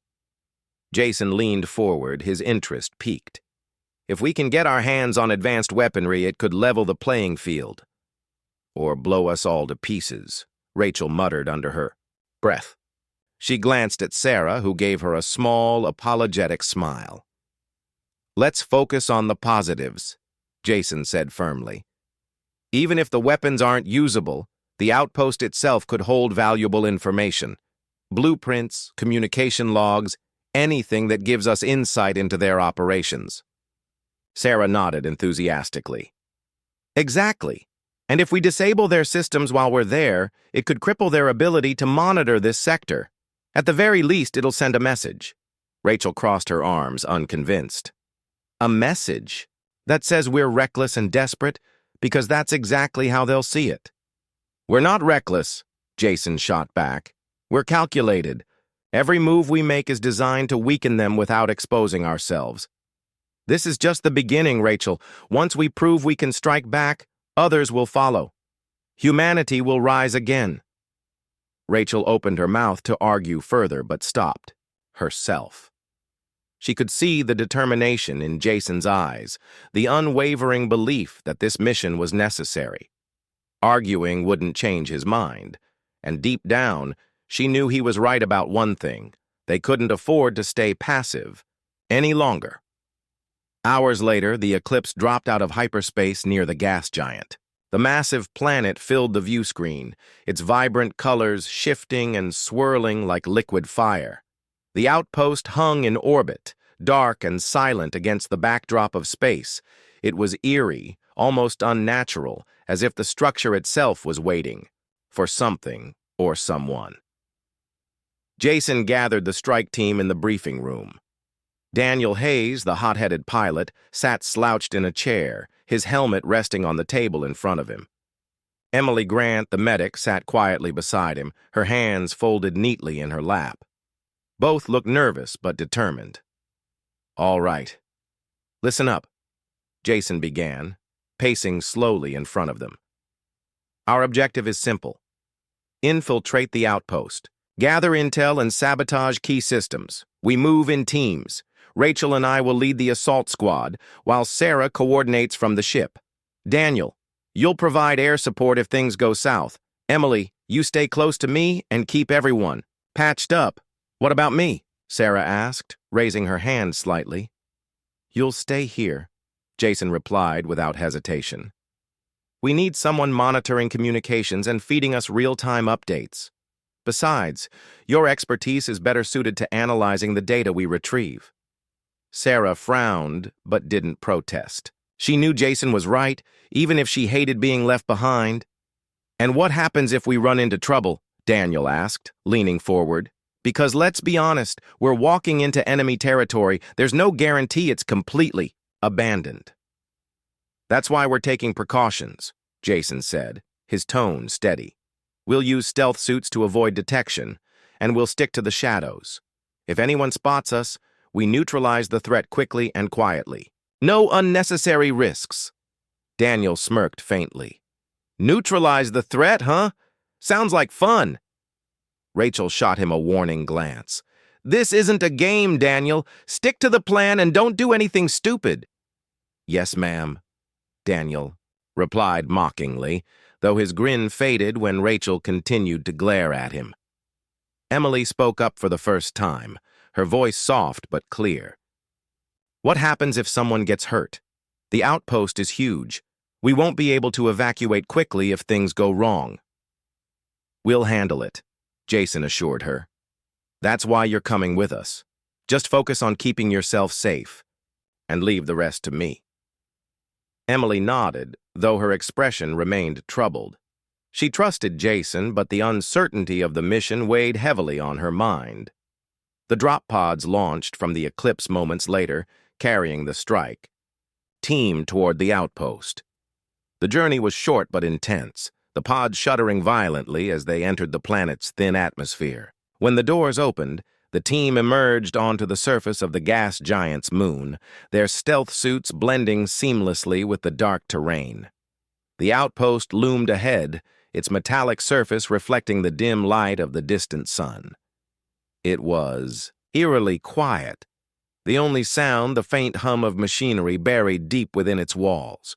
Jason leaned forward, his interest piqued. "If we can get our hands on advanced weaponry, it could level the playing field. Or blow us all to pieces," Rachel muttered under her breath. She glanced at Sarah, who gave her a small, apologetic smile. "Let's focus on the positives," Jason said firmly. "Even if the weapons aren't usable, the outpost itself could hold valuable information. Blueprints, communication logs, anything that gives us insight into their operations." Sarah nodded enthusiastically. "Exactly. And if we disable their systems while we're there, it could cripple their ability to monitor this sector. At the very least, it'll send a message." Rachel crossed her arms, unconvinced. "A message? That says we're reckless and desperate? Because that's exactly how they'll see it." "We're not reckless," Jason shot back. "We're calculated. Every move we make is designed to weaken them without exposing ourselves. This is just the beginning, Rachel. Once we prove we can strike back, others will follow. Humanity will rise again." Rachel opened her mouth to argue further, but stopped. Herself. She could see the determination in Jason's eyes, the unwavering belief that this mission was necessary. Arguing wouldn't change his mind, and deep down, she knew he was right about one thing: they couldn't afford to stay passive any longer. Hours later, the Eclipse dropped out of hyperspace near the gas giant. The massive planet filled the view screen, its vibrant colors shifting and swirling like liquid fire. The outpost hung in orbit, dark and silent against the backdrop of space. It was eerie, almost unnatural, as if the structure itself was waiting for something or someone. Jason gathered the strike team in the briefing room. Daniel Hayes, the hot-headed pilot, sat slouched in a chair, his helmet resting on the table in front of him. Emily Grant, the medic, sat quietly beside him, her hands folded neatly in her lap. Both looked nervous but determined. "All right. Listen up," Jason began, pacing slowly in front of them. "Our objective is simple. Infiltrate the outpost. Gather intel and sabotage key systems. We move in teams. Rachel and I will lead the assault squad, while Sarah coordinates from the ship. Daniel, you'll provide air support if things go south. Emily, you stay close to me and keep everyone patched up." "What about me?" Sarah asked, raising her hand slightly. "You'll stay here," Jason replied without hesitation. "We need someone monitoring communications and feeding us real-time updates. Besides, your expertise is better suited to analyzing the data we retrieve." Sarah frowned, but didn't protest. She knew Jason was right, even if she hated being left behind. "And what happens if we run into trouble?" Daniel asked, leaning forward. "Because let's be honest, we're walking into enemy territory. There's no guarantee it's completely abandoned." "That's why we're taking precautions," Jason said, his tone steady. "We'll use stealth suits to avoid detection, and we'll stick to the shadows. If anyone spots us, we neutralize the threat quickly and quietly. No unnecessary risks." Daniel smirked faintly. Neutralize the threat, huh? Sounds like fun. Rachel shot him a warning glance. This isn't a game, Daniel. Stick to the plan and don't do anything stupid. Yes, ma'am, Daniel replied mockingly, though his grin faded when Rachel continued to glare at him. Emily spoke up for the first time, her voice soft but clear. What happens if someone gets hurt? The outpost is huge. We won't be able to evacuate quickly if things go wrong. We'll handle it, Jason assured her. That's why you're coming with us. Just focus on keeping yourself safe, and leave the rest to me. Emily nodded, though her expression remained troubled. She trusted Jason, but the uncertainty of the mission weighed heavily on her mind. The drop pods launched from the eclipse moments later, carrying the strike. Team toward the outpost. The journey was short but intense, the pods shuddering violently as they entered the planet's thin atmosphere. When the doors opened, the team emerged onto the surface of the gas giant's moon, their stealth suits blending seamlessly with the dark terrain. The outpost loomed ahead, its metallic surface reflecting the dim light of the distant sun. It was eerily quiet, the only sound the faint hum of machinery buried deep within its walls.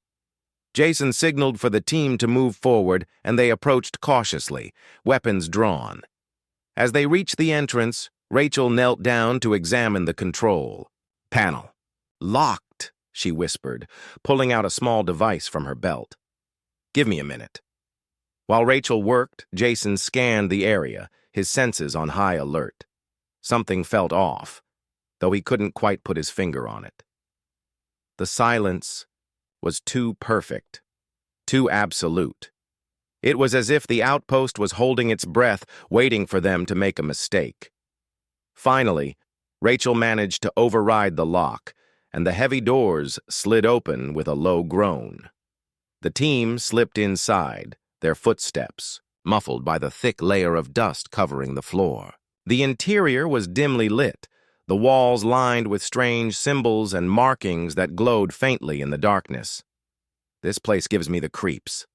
Jason signaled for the team to move forward, and they approached cautiously, weapons drawn. As they reached the entrance, Rachel knelt down to examine the control panel. Locked, she whispered, pulling out a small device from her belt. Give me a minute. While Rachel worked, Jason scanned the area, his senses on high alert. Something felt off, though he couldn't quite put his finger on it. The silence was too perfect, too absolute. It was as if the outpost was holding its breath, waiting for them to make a mistake. Finally, Rachel managed to override the lock, and the heavy doors slid open with a low groan. The team slipped inside, their footsteps muffled by the thick layer of dust covering the floor. The interior was dimly lit, the walls lined with strange symbols and markings that glowed faintly in the darkness. This place gives me the creeps,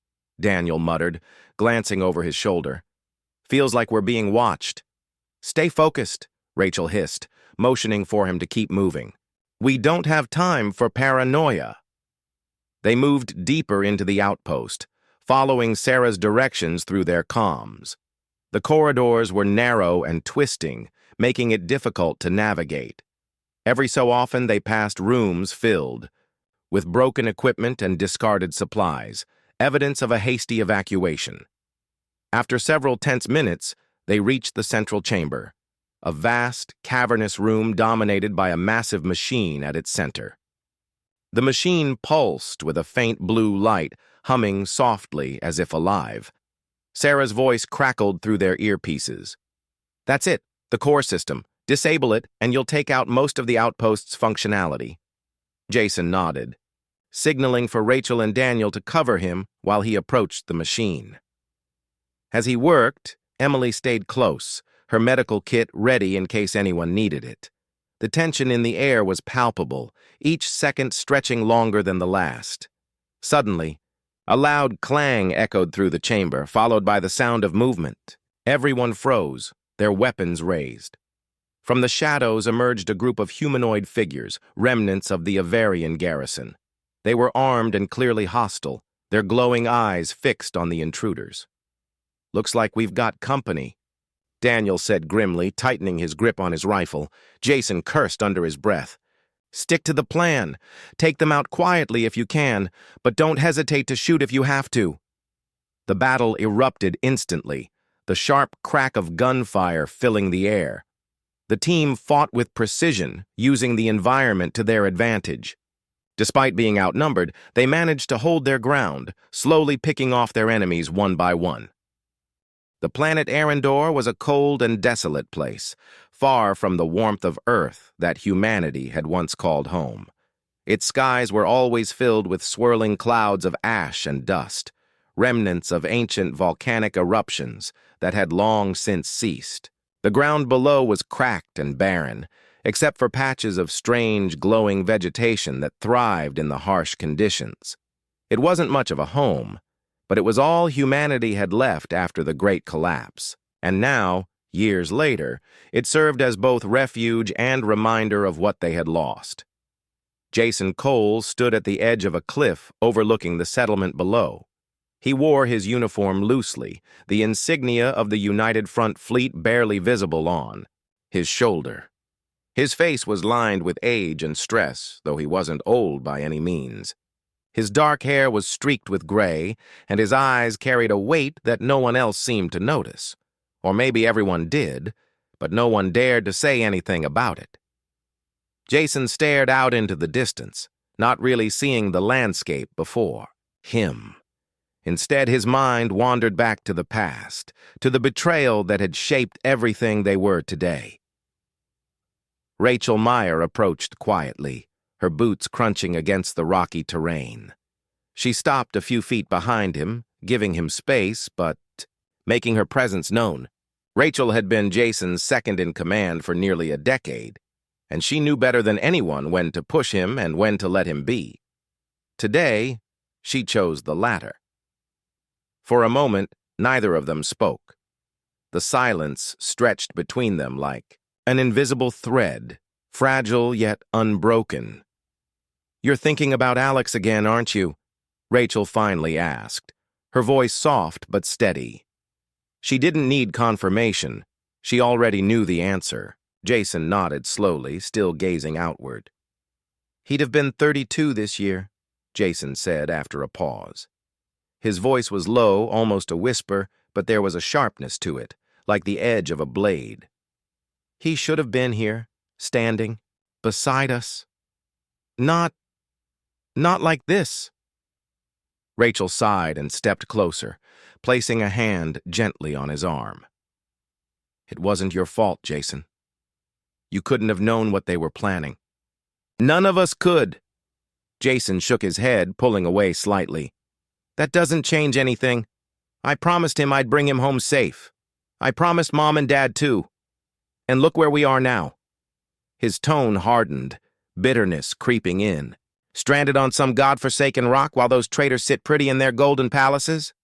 Daniel muttered, glancing over his shoulder. Feels like we're being watched. Stay focused, Rachel hissed, motioning for him to keep moving. We don't have time for paranoia. They moved deeper into the outpost, following Sarah's directions through their comms. The corridors were narrow and twisting, making it difficult to navigate. Every so often they passed rooms filled with broken equipment and discarded supplies, evidence of a hasty evacuation. After several tense minutes, they reached the central chamber, a vast, cavernous room dominated by a massive machine at its center. The machine pulsed with a faint blue light, humming softly as if alive. Sarah's voice crackled through their earpieces. That's it, the core system. Disable it, and you'll take out most of the outpost's functionality. Jason nodded, signaling for Rachel and Daniel to cover him while he approached the machine. As he worked, Emily stayed close, her medical kit ready in case anyone needed it. The tension in the air was palpable, each second stretching longer than the last. Suddenly, a loud clang echoed through the chamber, followed by the sound of movement. Everyone froze, their weapons raised. From the shadows emerged a group of humanoid figures, remnants of the Avarian garrison. They were armed and clearly hostile, their glowing eyes fixed on the intruders. Looks like we've got company, Daniel said grimly, tightening his grip on his rifle. Jason cursed under his breath. Stick to the plan. Take them out quietly if you can, but don't hesitate to shoot if you have to. The battle erupted instantly, the sharp crack of gunfire filling the air. The team fought with precision, using the environment to their advantage. Despite being outnumbered, they managed to hold their ground, slowly picking off their enemies one by one. The planet Arendor was a cold and desolate place, far from the warmth of Earth that humanity had once called home. Its skies were always filled with swirling clouds of ash and dust, remnants of ancient volcanic eruptions that had long since ceased. The ground below was cracked and barren, except for patches of strange, glowing vegetation that thrived in the harsh conditions. It wasn't much of a home, But it was all humanity had left after the Great Collapse, and now, years later, it served as both refuge and reminder of what they had lost. Jason Cole stood at the edge of a cliff overlooking the settlement below. He wore his uniform loosely, the insignia of the United Front Fleet barely visible on his shoulder. His face was lined with age and stress, though he wasn't old by any means. His dark hair was streaked with gray, and his eyes carried a weight that no one else seemed to notice. Or maybe everyone did, but no one dared to say anything about it. Jason stared out into the distance, not really seeing the landscape before him. Instead, his mind wandered back to the past, to the betrayal that had shaped everything they were today. Rachel Meyer approached quietly, her boots crunching against the rocky terrain. She stopped a few feet behind him, giving him space, but making her presence known. Rachel had been Jason's second-in-command for nearly a decade, and she knew better than anyone when to push him and when to let him be. Today, she chose the latter. For a moment, neither of them spoke. The silence stretched between them like an invisible thread, fragile yet unbroken. "You're thinking about Alex again, aren't you?" Rachel finally asked, her voice soft but steady. She didn't need confirmation. She already knew the answer. Jason nodded slowly, still gazing outward. "He'd have been 32 this year," Jason said after a pause. His voice was low, almost a whisper, but there was a sharpness to it, like the edge of a blade. "He should have been here, standing, beside us. Not like this." Rachel sighed and stepped closer, placing a hand gently on his arm. "It wasn't your fault, Jason. You couldn't have known what they were planning." "None of us could." Jason shook his head, pulling away slightly. "That doesn't change anything. I promised him I'd bring him home safe. I promised Mom and Dad too. And look where we are now." His tone hardened, bitterness creeping in. "Stranded on some godforsaken rock while those traitors sit pretty in their golden palaces?"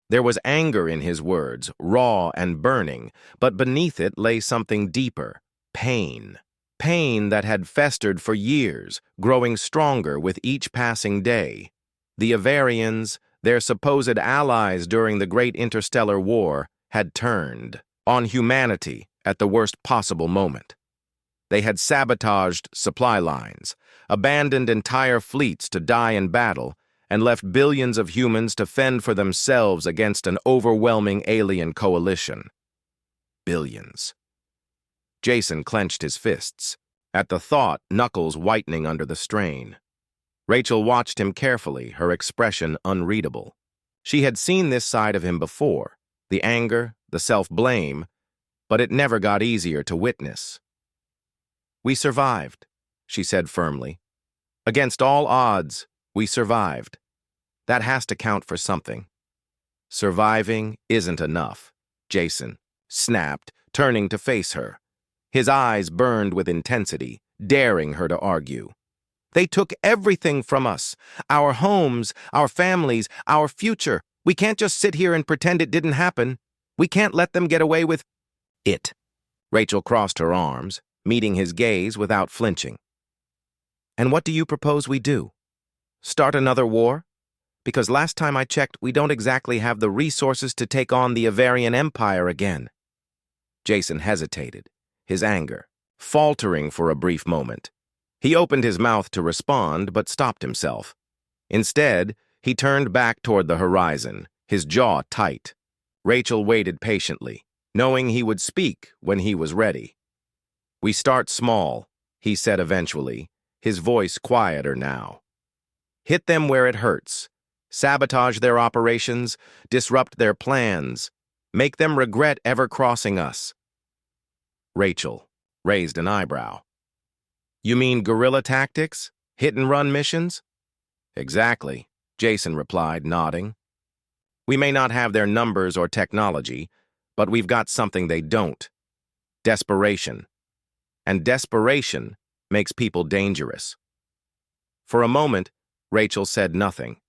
There was anger in his words, raw and burning, but beneath it lay something deeper, pain. Pain that had festered for years, growing stronger with each passing day. The Avarians, their supposed allies during the Great Interstellar War, had turned on humanity at the worst possible moment. They had sabotaged supply lines, abandoned entire fleets to die in battle, and left billions of humans to fend for themselves against an overwhelming alien coalition. Billions. Jason clenched his fists, at the thought, knuckles whitening under the strain. Rachel watched him carefully, her expression unreadable. She had seen this side of him before, the anger, the self-blame, but it never got easier to witness. "We survived," she said firmly. "Against all odds, we survived. That has to count for something." "Surviving isn't enough," Jason snapped, turning to face her. His eyes burned with intensity, daring her to argue. "They took everything from us, our homes, our families, our future. We can't just sit here and pretend it didn't happen. We can't let them get away with it." Rachel crossed her arms, meeting his gaze without flinching. "And what do you propose we do? Start another war? Because last time I checked, we don't exactly have the resources to take on the Avarian Empire again." Jason hesitated, his anger faltering for a brief moment. He opened his mouth to respond, but stopped himself. Instead, he turned back toward the horizon, his jaw tight. Rachel waited patiently, knowing he would speak when he was ready. "We start small," he said eventually, his voice quieter now. "Hit them where it hurts. Sabotage their operations, disrupt their plans, make them regret ever crossing us." Rachel raised an eyebrow. "You mean guerrilla tactics? Hit-and-run missions?" "Exactly," Jason replied, nodding. "We may not have their numbers or technology, but we've got something they don't. Desperation. And desperation makes people dangerous." For a moment, Rachel said nothing.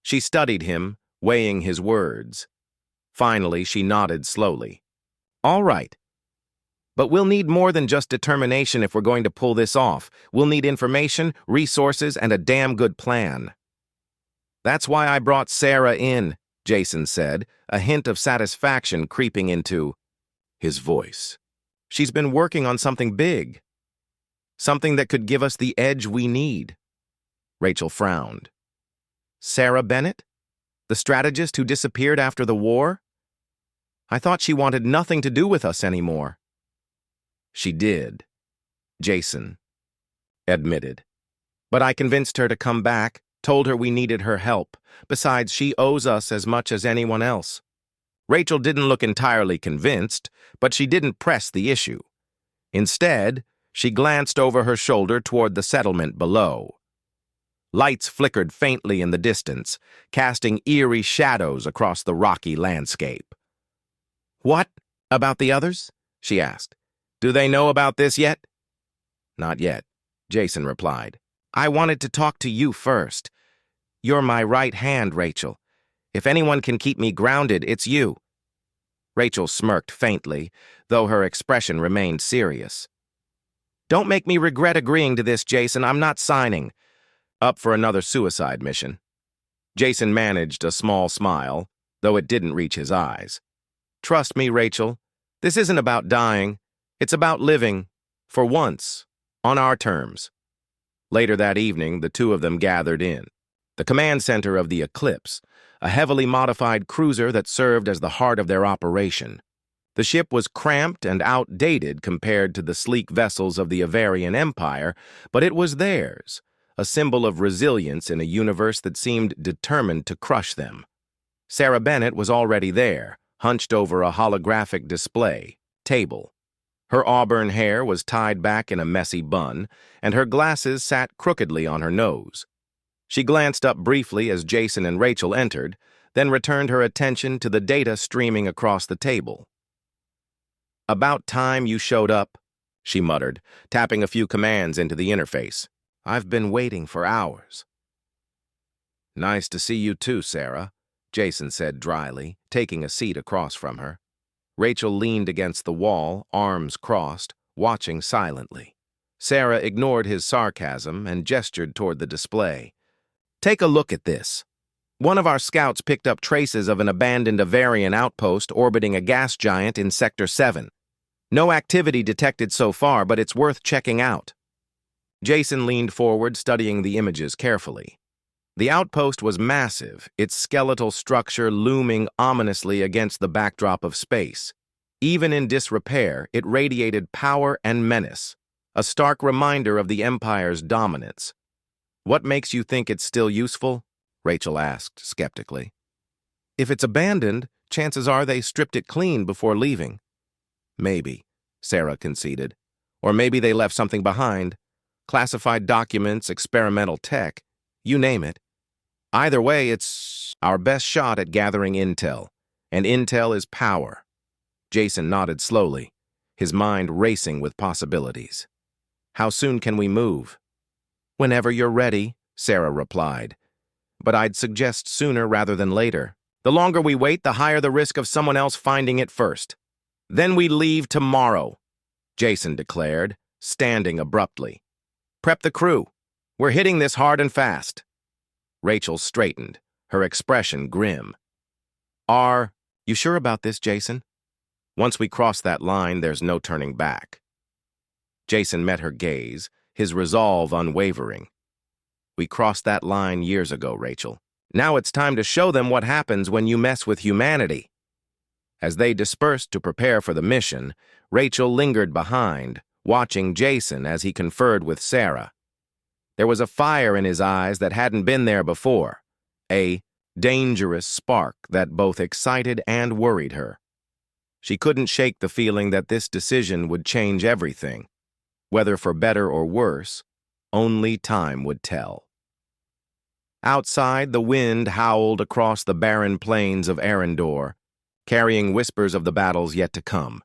She studied him, weighing his words. Finally, she nodded slowly. All right. But we'll need more than just determination if we're going to pull this off. We'll need information, resources, and a damn good plan. That's why I brought Sarah in, Jason said, a hint of satisfaction creeping into his voice. She's been working on something big. Something that could give us the edge we need. Rachel frowned. Sarah Bennett? The strategist who disappeared after the war? I thought she wanted nothing to do with us anymore. She did, Jason admitted. But I convinced her to come back, told her we needed her help. Besides, she owes us as much as anyone else. Rachel didn't look entirely convinced, but she didn't press the issue. Instead, she glanced over her shoulder toward the settlement below. Lights flickered faintly in the distance, casting eerie shadows across the rocky landscape. What about the others? She asked. Do they know about this yet? Not yet, Jason replied. I wanted to talk to you first. You're my right hand, Rachel. If anyone can keep me grounded, it's you. Rachel smirked faintly, though her expression remained serious. Don't make me regret agreeing to this, Jason. I'm not signing. Up for another suicide mission. Jason managed a small smile, though it didn't reach his eyes. Trust me, Rachel. This isn't about dying. It's about living, for once, on our terms. Later that evening, the two of them gathered in the command center of the Eclipse, a heavily modified cruiser that served as the heart of their operation. The ship was cramped and outdated compared to the sleek vessels of the Avarian Empire, but it was theirs, a symbol of resilience in a universe that seemed determined to crush them. Sarah Bennett was already there, hunched over a holographic display table. Her auburn hair was tied back in a messy bun, and her glasses sat crookedly on her nose. She glanced up briefly as Jason and Rachel entered, then returned her attention to the data streaming across the table. About time you showed up, she muttered, tapping a few commands into the interface. I've been waiting for hours. Nice to see you too, Sarah, Jason said dryly, taking a seat across from her. Rachel leaned against the wall, arms crossed, watching silently. Sarah ignored his sarcasm and gestured toward the display. Take a look at this. One of our scouts picked up traces of an abandoned Avarian outpost orbiting a gas giant in Sector 7. No activity detected so far, but it's worth checking out. Jason leaned forward, studying the images carefully. The outpost was massive, its skeletal structure looming ominously against the backdrop of space. Even in disrepair, it radiated power and menace, a stark reminder of the Empire's dominance. What makes you think it's still useful? Rachel asked skeptically. If it's abandoned, chances are they stripped it clean before leaving. Maybe, Sarah conceded. Or maybe they left something behind. Classified documents, experimental tech, you name it. Either way, it's our best shot at gathering intel, and intel is power. Jason nodded slowly, his mind racing with possibilities. How soon can we move? Whenever you're ready, Sarah replied. But I'd suggest sooner rather than later. The longer we wait, the higher the risk of someone else finding it first. Then we leave tomorrow, Jason declared, standing abruptly. Prep the crew. We're hitting this hard and fast. Rachel straightened, her expression grim. Are you sure about this, Jason? Once we cross that line, there's no turning back. Jason met her gaze, his resolve unwavering. We crossed that line years ago, Rachel. Now it's time to show them what happens when you mess with humanity. As they dispersed to prepare for the mission, Rachel lingered behind, watching Jason as he conferred with Sarah. There was a fire in his eyes that hadn't been there before, a dangerous spark that both excited and worried her. She couldn't shake the feeling that this decision would change everything. Whether for better or worse, only time would tell. Outside, the wind howled across the barren plains of Arendor, carrying whispers of the battles yet to come.